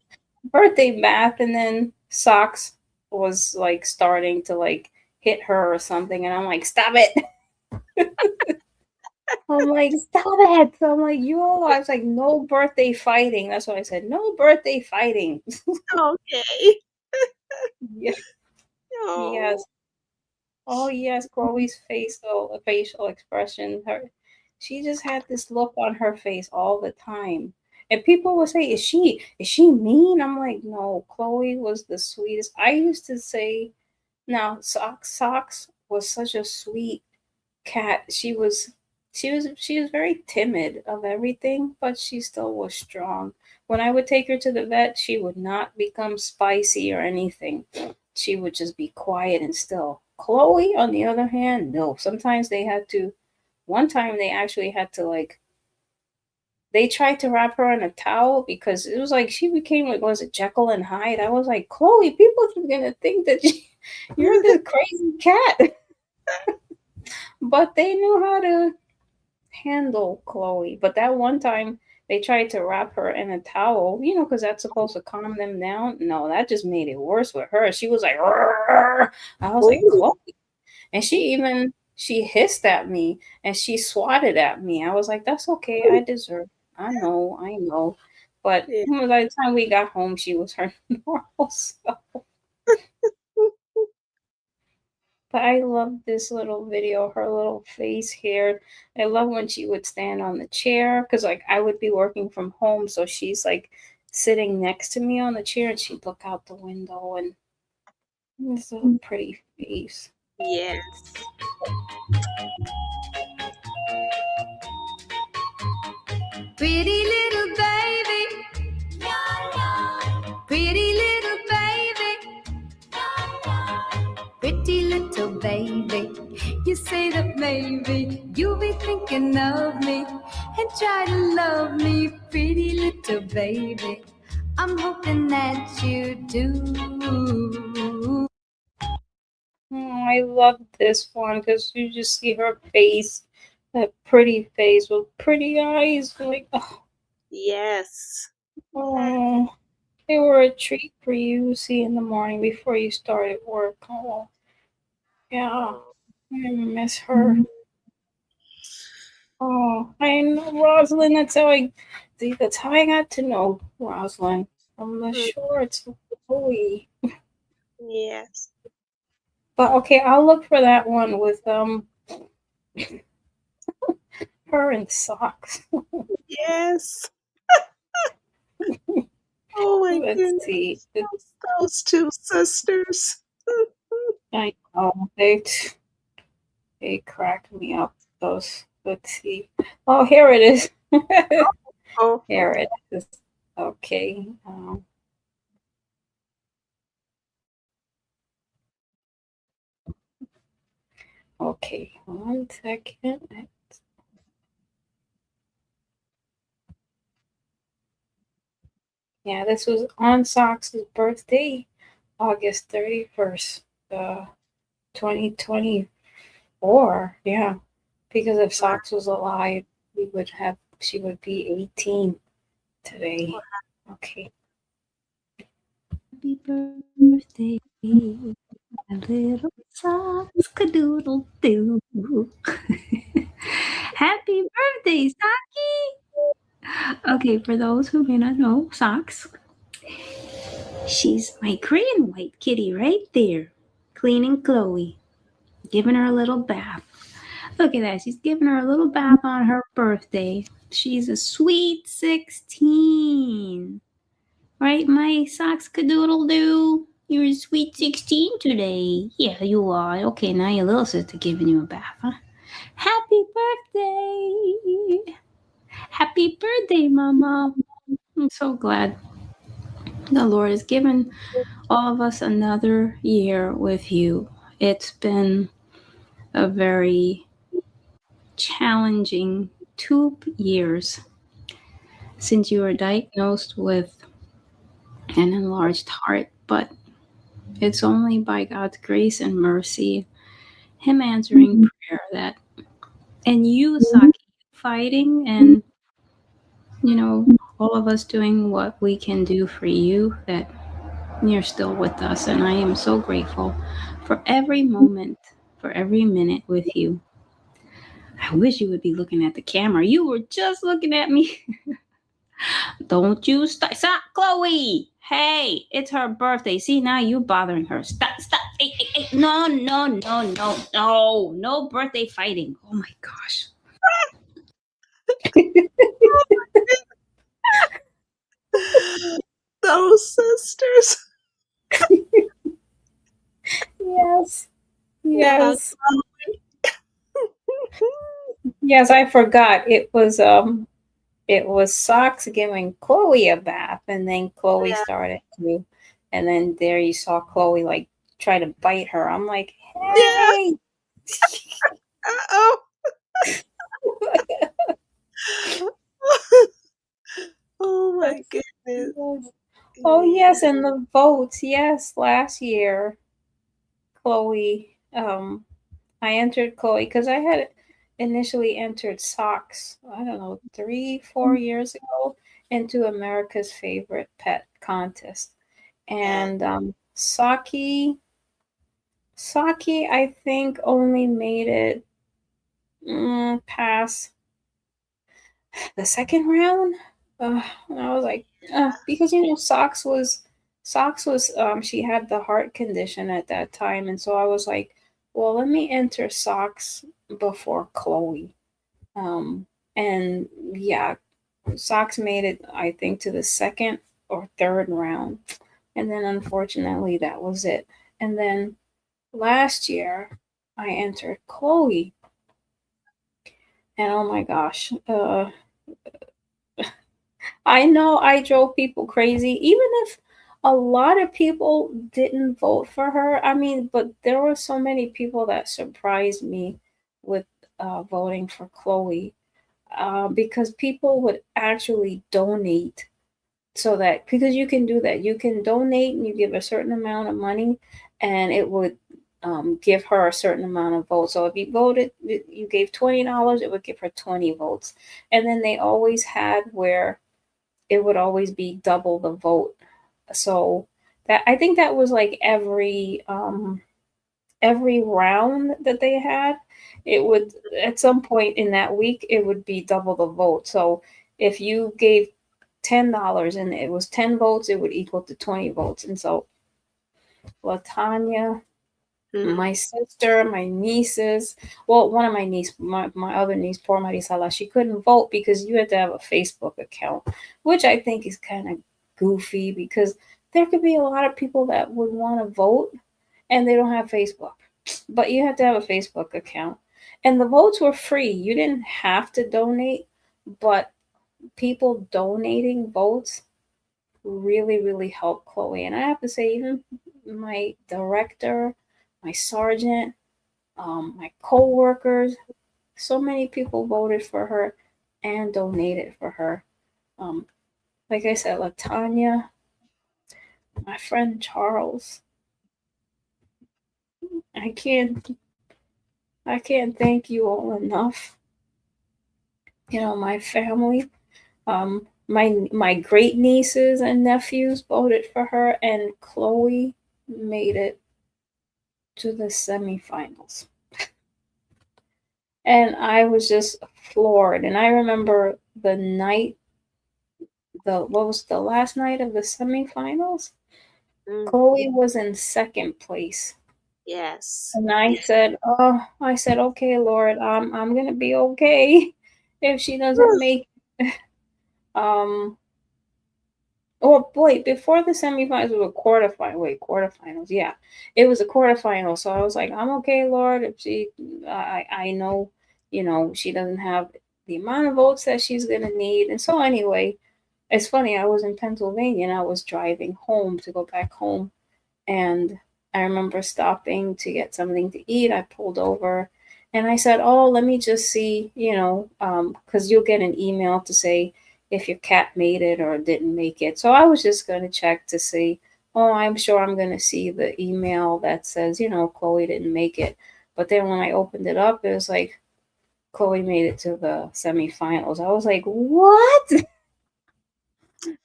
birthday bath." And then Sox was like starting to like hit her or something, and I'm like, stop it. I'm like, stop it. So I'm like, I was like, no birthday fighting. That's what I said. No birthday fighting. Okay. Yeah. Oh, Yes. Oh yes, Chloe's facial expression. She just had this look on her face all the time. And people would say, is she mean? I'm like, no, Chloe was the sweetest. I used to say, now Socks was such a sweet cat. She was very timid of everything, but she still was strong. When I would take her to the vet, she would not become spicy or anything. She would just be quiet and still. Chloe, on the other hand, no. Sometimes they had to. One time they actually had to like. They tried to wrap her in a towel because it was like she became like, was it Jekyll and Hyde? I was like, Chloe, people are gonna think that you're the crazy cat. But they knew how to handle Chloe. But that one time they tried to wrap her in a towel, because that's supposed to calm them down. No, that just made it worse with her. She was like, "Rrrr." I was like, oh, Chloe. And she hissed at me and she swatted at me. I was like, that's okay. I deserve. I know. But yeah. by the time we got home, she was her normal self. But I love this little video, her little face here. I love when she would stand on the chair because, like, I would be working from home. So she's like sitting next to me on the chair and she'd look out the window and this little pretty face. Yes. Pretty little baby, pretty little baby, pretty little baby. You say that maybe you'll be thinking of me and try to love me, pretty little baby. I'm hoping that you do. I love this one because you just see her face, that pretty face with pretty eyes. Like, Yes. oh, they were a treat for you to see in the morning before you started work. Oh, yeah, Oh, I miss her. Oh, I know Rosalind. That's how I got to know Rosalind from the mm, shorts. Holy. yes. But okay, I'll look for that one with her in socks. Yes. Oh my Let's goodness. see. Those two sisters. I know they crack me up. Those. Let's see. Oh, here it is. Oh, Here okay. it is. Okay. Okay. 1 second. Yeah, this was on Socks' birthday, August 31st, 2024. Yeah, because if Socks was alive, she would be 18 today. Okay. Happy birthday, my little socks, cadoodle doo. Happy birthday, Saki! Okay, for those who may not know, Socks, she's my gray and white kitty right there, cleaning Chloe, giving her a little bath. Look at that, she's giving her a little bath on her birthday. She's a sweet 16. Right, my socks cadoodle doo? You're a sweet 16 today. Yeah, you are. Okay, now your little sister giving you a bath, huh? Happy birthday! Happy birthday, Mama! I'm so glad the Lord has given all of us another year with you. It's been a very challenging 2 years since you were diagnosed with an enlarged heart, but it's only by God's grace and mercy, Him answering prayer, and you, Saki, fighting, and all of us doing what we can do for you, that you're still with us, and I am so grateful for every moment, for every minute with you. I wish you would be looking at the camera. You were just looking at me. Don't you stop. Stop, Chloe. Hey, it's her birthday. See, now you bothering her. Stop, stop. Hey, hey, hey. No, no, no, no, no. No birthday fighting. Oh my gosh. Those sisters. Yes. Yeah. Yes. Yes, I forgot. It was Socks giving Chloe a bath, and then Chloe Yeah. started to, and then there you saw Chloe like try to bite her. I'm like, Yeah. hey. Uh-oh. Oh my goodness. Oh Yeah. yes, and the votes. Yes, last year, Chloe. I entered Chloe because I had initially entered Socks. I don't know, 3, 4 years ago into America's Favorite Pet contest, Yeah. and Saki, I think only made it past the second round. And I was like, because Socks was she had the heart condition at that time, and so I was like, well, let me enter Socks before Chloe. Um, and yeah, Socks made it, I think, to the second or third round, and then unfortunately that was it. And then last year I entered Chloe, and oh my gosh, I know I drove people crazy, even if a lot of people didn't vote for her. I mean, but there were so many people that surprised me with voting for Chloe, because people would actually donate, so that because you can do that, you can donate and you give a certain amount of money, and it would give her a certain amount of votes. So if you voted, you gave $20, it would give her 20 votes. And then they always had where it would always be double the vote. So that, I think that was like every round that they had, it would, at some point in that week, it would be double the vote. So if you gave $10 and it was 10 votes, it would equal to 20 votes. And so Latanya, Mm. my sister, my nieces, well, one of my niece, my other niece, poor Marisala, she couldn't vote because you had to have a Facebook account, which I think is kind of goofy, because there could be a lot of people that would want to vote and they don't have Facebook, but you have to have a Facebook account. And the votes were free. You didn't have to donate, but people donating votes really, really helped Chloe. And I have to say, even my director, my sergeant, my co-workers, so many people voted for her and donated for her. Um, like I said, Latanya, my friend Charles, I can't I can't thank you all enough. My family, my great nieces and nephews voted for her, and Chloe made it to the semifinals. And I was just floored. And I remember the night, the what was the last night of the semifinals? Mm. Chloe was in second place. Yes. And I Yeah. said, "Oh, I said, okay, Lord, I'm gonna be okay if she doesn't make." Um, oh boy, before the semifinals was a quarterfinal. Wait, quarterfinals. Yeah, it was a quarterfinal. So I was like, I'm okay, Lord. If she, I know, she doesn't have the amount of votes that she's gonna need. And so anyway, it's funny. I was in Pennsylvania and I was driving home to go back home, and I remember stopping to get something to eat. I pulled over, and I said, "Oh, let me just see, because you'll get an email to say if your cat made it or didn't make it." So I was just going to check to see. Oh, I'm sure I'm going to see the email that says, Chloe didn't make it. But then when I opened it up, it was like Chloe made it to the semifinals. I was like, what?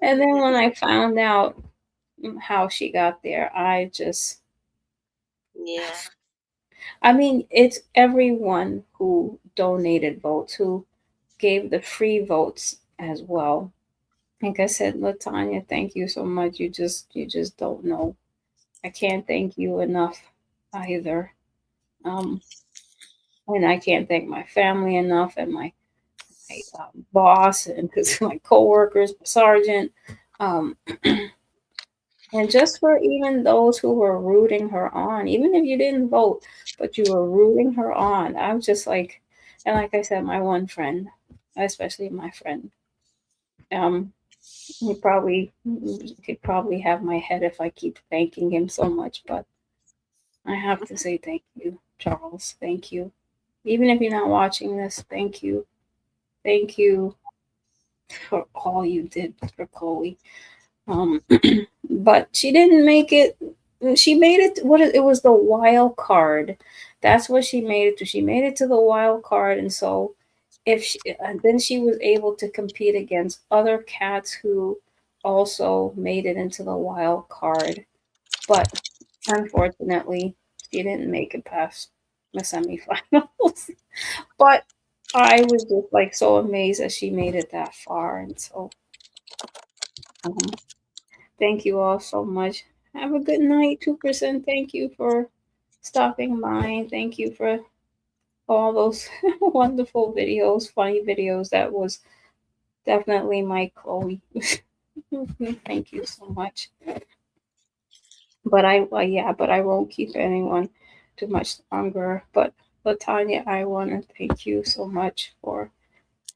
And then when I found out how she got there. Yeah. I mean, it's everyone who donated votes, who gave the free votes as well. Like I said, Latanya, thank you so much. You just don't know. I can't thank you enough either. Um, and I can't thank my family enough, and my boss, and my coworkers, sergeant, um, and just for even those who were rooting her on, even if you didn't vote, but you were rooting her on. I was just like, and like I said, my one friend, especially my friend, um, he probably have my head if I keep thanking him so much, but I have to say thank you, Charles. Thank you. Even if you're not watching this, thank you. Thank you for all you did for Chloe. Um, but she didn't make it. She made it. It was the wild card. That's what she made it to. She made it to the wild card, and so and then she was able to compete against other cats who also made it into the wild card. But unfortunately, she didn't make it past the semifinals. But I was just like so amazed that she made it that far, and so um, thank you all so much. Have a good night, 2%. Thank you for stopping by. Thank you for all those wonderful videos, funny videos. That was definitely my Chloe. Thank you so much. But I won't keep anyone too much longer. But Latanya, I want to thank you so much for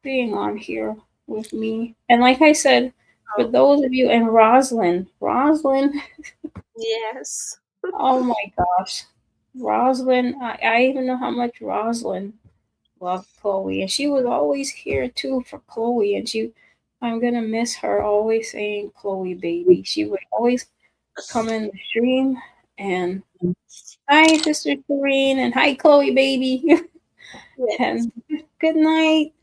being on here with me. And like I said, for Oh, those of you, and Rosalind, yes. oh my gosh, Rosalind, I even know how much Rosalind loved Chloe, and she was always here too for Chloe, and I'm gonna miss her always saying Chloe baby. She would always come in the stream and hi Sister Serene and hi Chloe baby Yes. and good night.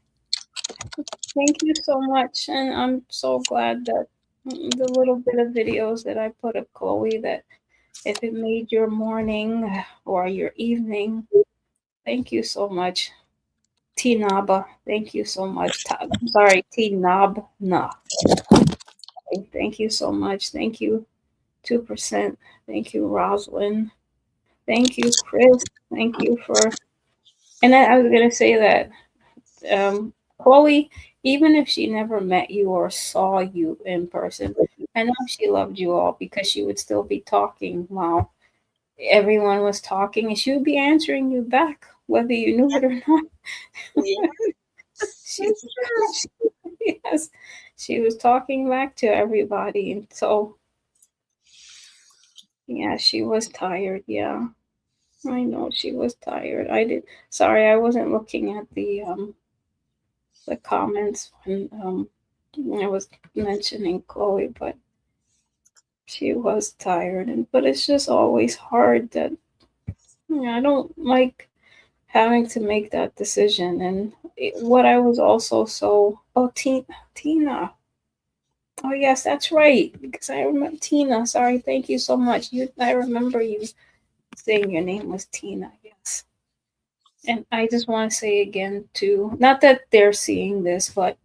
Thank you so much, and I'm so glad that the little bit of videos that I put of Chloe, that if it made your morning or your evening, thank you so much. T Naba, thank you so much. I'm sorry, T Nab Na. Thank you so much. Thank you, 2%. Thank you, Rosalind. Thank you, Chris. Thank you for. And I was gonna say that Chloe, even if she never met you or saw you in person, I know she loved you all because she would still be talking while everyone was talking, and she would be answering you back, whether you knew it or not. Yeah. she, It's true. yes, she was talking back to everybody, and so yeah, she was tired. Yeah, I know she was tired. I did. Sorry, I wasn't looking at the comments when I was mentioning Chloe, but she was tired, and but it's just always hard that I don't like having to make that decision. And what I was also so Tina. Oh yes, that's right. Because I remember Tina. Sorry, thank you so much. I remember you saying your name was Tina. Yes. And I just want to say again too, not that they're seeing this, but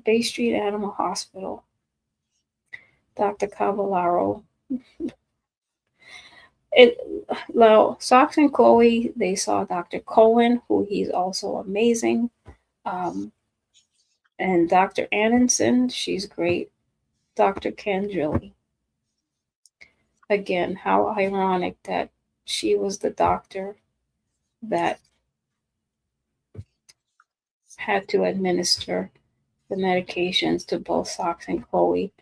Bay Street Animal Hospital, Dr. Cavallaro. It Well, Socks and Chloe, they saw Dr. Cohen, who he's also amazing. Um, and Dr. Annenson, she's great. Dr. Kendrilly. Again, how ironic that she was the doctor that had to administer the medications to both Socks and Chloe.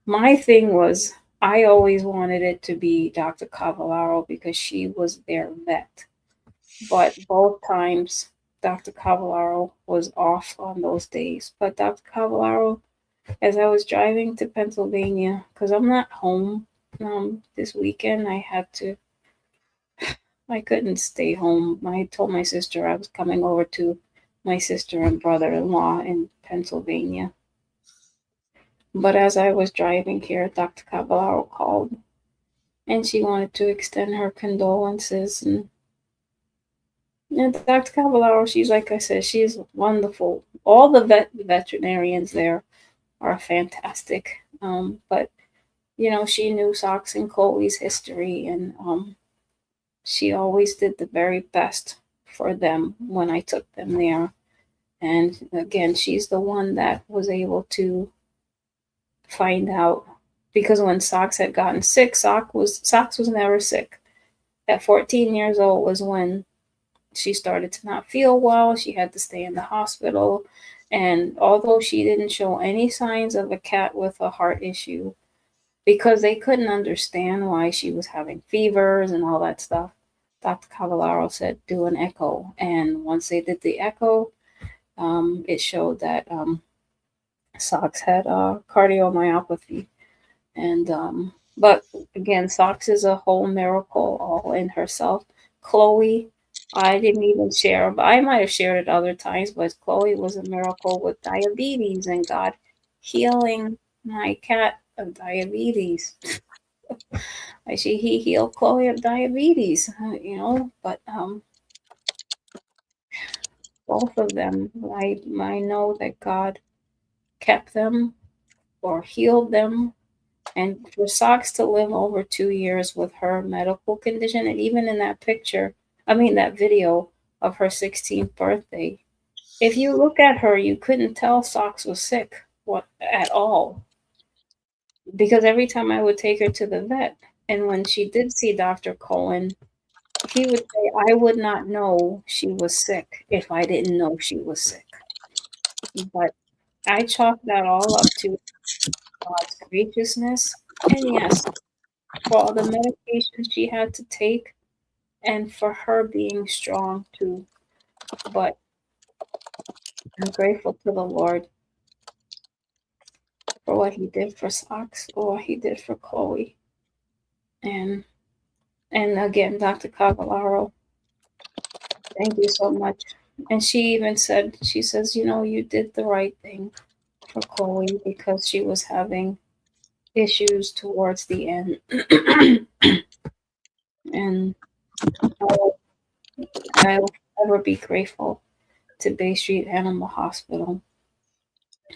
My thing was, I always wanted it to be Dr. Cavallaro because she was their vet. But both times, Dr. Cavallaro was off on those days. But Dr. Cavallaro, as I was driving to Pennsylvania, because I'm not home this weekend, I couldn't stay home. I told my sister I was coming over to my sister and brother in law in Pennsylvania. But as I was driving here, Dr. Cavallaro called and she wanted to extend her condolences. And Dr. Cavallaro, she's like I said, she's wonderful. All the veterinarians there are fantastic. But she knew Socks and Chloe's history, and she always did the very best for them when I took them there. And again, she's the one that was able to find out, because when Socks had gotten sick, Socks was never sick. At 14 years old was when she started to not feel well. She had to stay in the hospital. And although she didn't show any signs of a cat with a heart issue, because they couldn't understand why she was having fevers and all that stuff, Dr. Cavallaro said, do an echo. And once they did the echo, it showed that Socks had cardiomyopathy. And but again, Socks is a whole miracle all in herself. Chloe, I didn't even share, but I might have shared it other times, but Chloe was a miracle with diabetes and God healing my cat of diabetes. He healed Chloe of diabetes, but both of them, I know that God kept them or healed them. And for Socks to live over 2 years with her medical condition, and even in that that video of her 16th birthday, if you look at her, you couldn't tell Socks was sick at all. Because every time I would take her to the vet, and when she did see Dr. Cohen, he would say, I would not know she was sick if I didn't know she was sick. But I chalk that all up to God's graciousness. And yes, for all the medication she had to take and for her being strong too. But I'm grateful to the Lord for what he did for Socks, or what he did for Chloe. And again, Dr. Cavallaro, thank you so much. And she even said, she says, you did the right thing for Chloe because she was having issues towards the end. And I'll ever be grateful to Bay Street Animal Hospital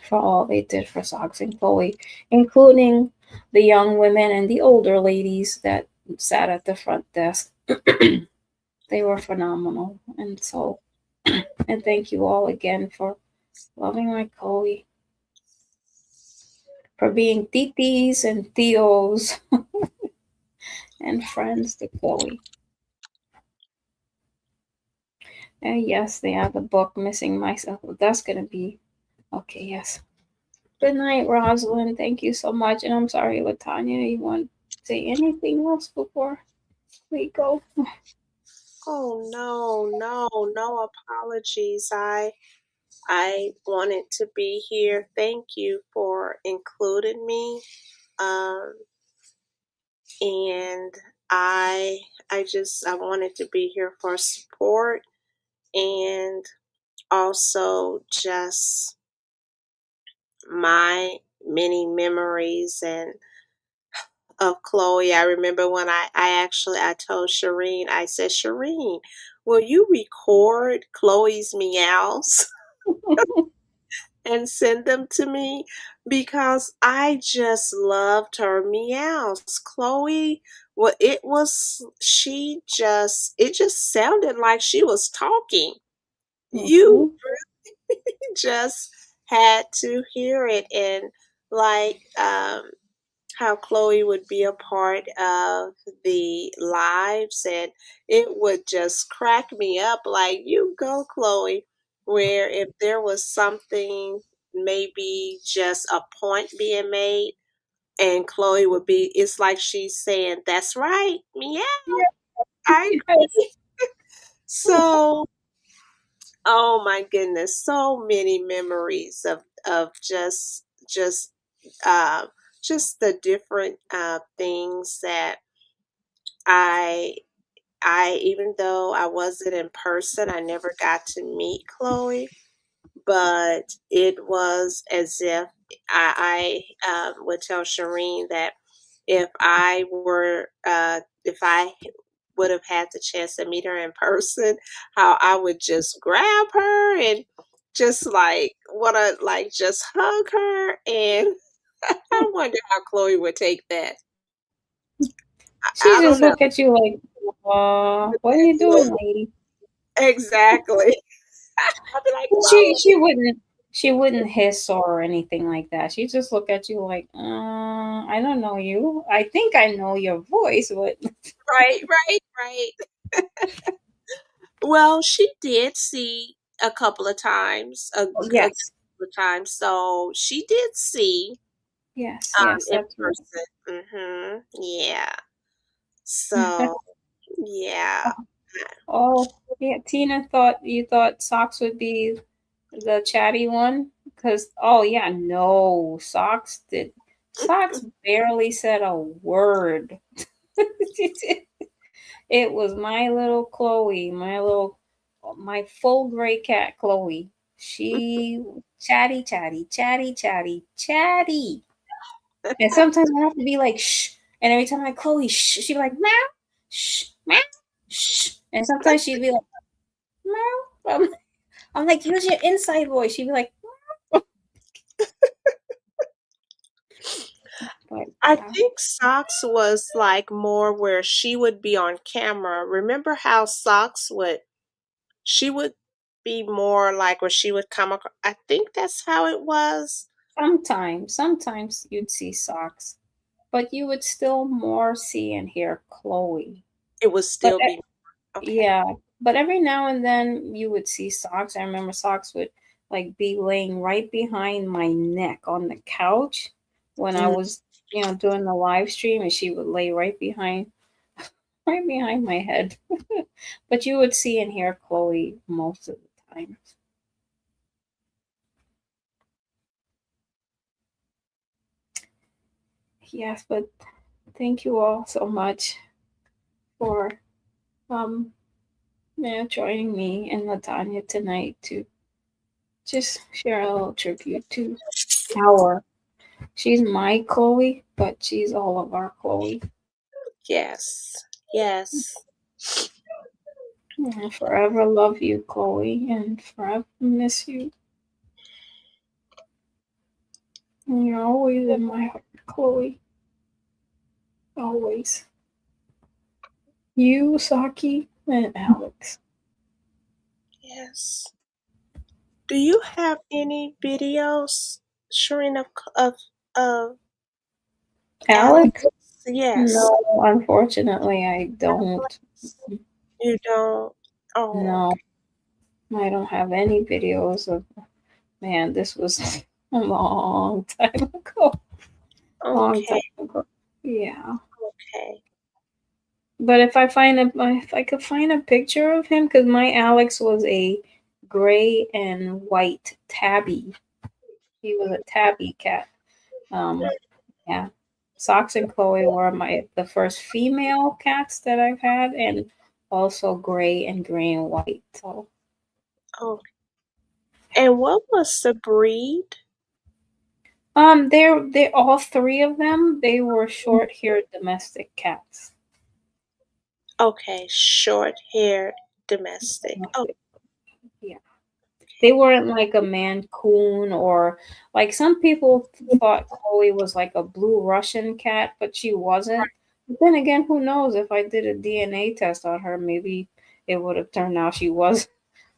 for all they did for Socks and Chloe, including the young women and the older ladies that sat at the front desk. They were phenomenal. And so, and thank you all again for loving my Chloe, for being titis and tios and friends to Chloe. And yes, they have the book Missing Myself. That's going to be okay. Yes. Good night, Rosalind. Thank you so much. And I'm sorry, Latanya, you want to say anything else before we go? Oh no apologies. I wanted to be here. Thank you for including me. And I wanted to be here for support, and also just my many memories and of Chloe. I remember when I told Shireen, I said, Shireen, will you record Chloe's meows and send them to me? Because I just loved her meows. Chloe, well, it just sounded like she was talking. You just had to hear it. And like, how Chloe would be a part of the lives, and it would just crack me up. Like, you go, Chloe, where if there was something, maybe just a point being made, and Chloe would be, it's like she's saying, that's right, meow, I agree. So, oh my goodness, so many memories of uh, just the different things that I even though I wasn't in person, I never got to meet Chloe, but it was as if I would tell Shireen that if if I would have had the chance to meet her in person, how I would just grab her and just like wanna like just hug her, and I wonder how Chloe would take that. She I don't just know. look at you like, what are you doing, lady? Exactly. I'd be like, She Chloe. she wouldn't she wouldn't hiss or anything like that. She just look at you like, I don't know you. I think I know your voice, but Right, right, right. Well, she did see a couple of times, a yes, couple of times. So she did see yes, yes, in that's right. person. Yeah. So yeah. Oh, yeah. Tina thought you thought Socks would be the chatty one because oh yeah, no, Socks barely said a word. It was my little Chloe, my full gray cat Chloe. She chatty, chatty, chatty, chatty, chatty. And sometimes I have to be like shh. And every time I Chloe shh, she'd be like meow, shh, meow, shh. And sometimes she'd be like meow. I'm like, use your inside voice. She'd be like, but I yeah, think Socks was like more where she would be on camera. Remember how Socks would she would be more like where she would come across. I think that's how it was. sometimes you'd see Socks, but you would still more see and hear Chloe. It would But still be okay. yeah, but every now and then you would see Socks. I remember Socks would like be laying right behind my neck on the couch when I Mm. was, doing the live stream, and she would lay right behind my head. But you would see and hear Chloe most of the time. Yes, but thank you all so much for um joining me and Latanya tonight to just share a little tribute to our. She's my Chloe, but she's all of our Chloe. Yes. Yes. I forever love you, Chloe, and forever miss you. And you're always in my heart, Chloe. Always. You, Saki, and Alex. Yes. Do you have any videos, Shireen, of Alex? Alex? Yes. No, unfortunately, I don't. You don't. Oh, No, I don't have any videos of. Man, this was a long time ago. Long okay. time ago. Yeah. Okay. But if I could find a picture of him, because my Alex was a gray and white tabby. He was a tabby cat. Um, yeah. Socks and Chloe were the first female cats that I've had, and also gray and white. So, Oh. And what was the breed? they all three of them. They were short-haired domestic cats. Okay, short-haired domestic. Oh, Yeah. They weren't like a Mancoon or like some people thought Chloe was like a blue Russian cat, but she wasn't. But then again, who knows if I did a DNA test on her, maybe it would have turned out she was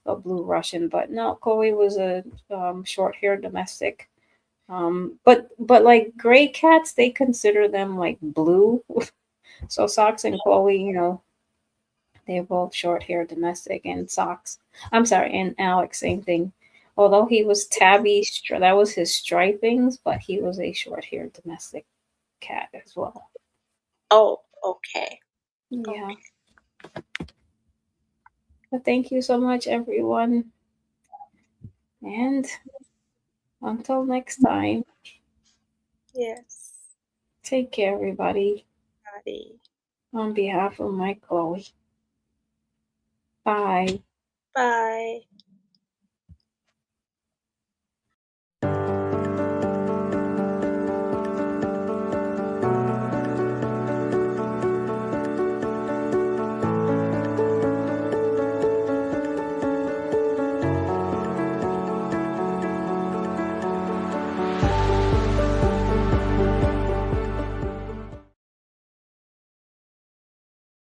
a blue Russian. But no, Chloe was a short-haired domestic. But like gray cats, they consider them like blue. So Socks and Chloe, they're both short hair domestic and Socks. I'm sorry, and Alex, same thing. Although he was tabby, that was his stripings, but he was a short hair domestic cat as well. oh, okay. Yeah. Okay. But thank you so much, everyone. And until next time, Yes. take care, everybody. Body. On behalf of my Chloe. Bye. Bye.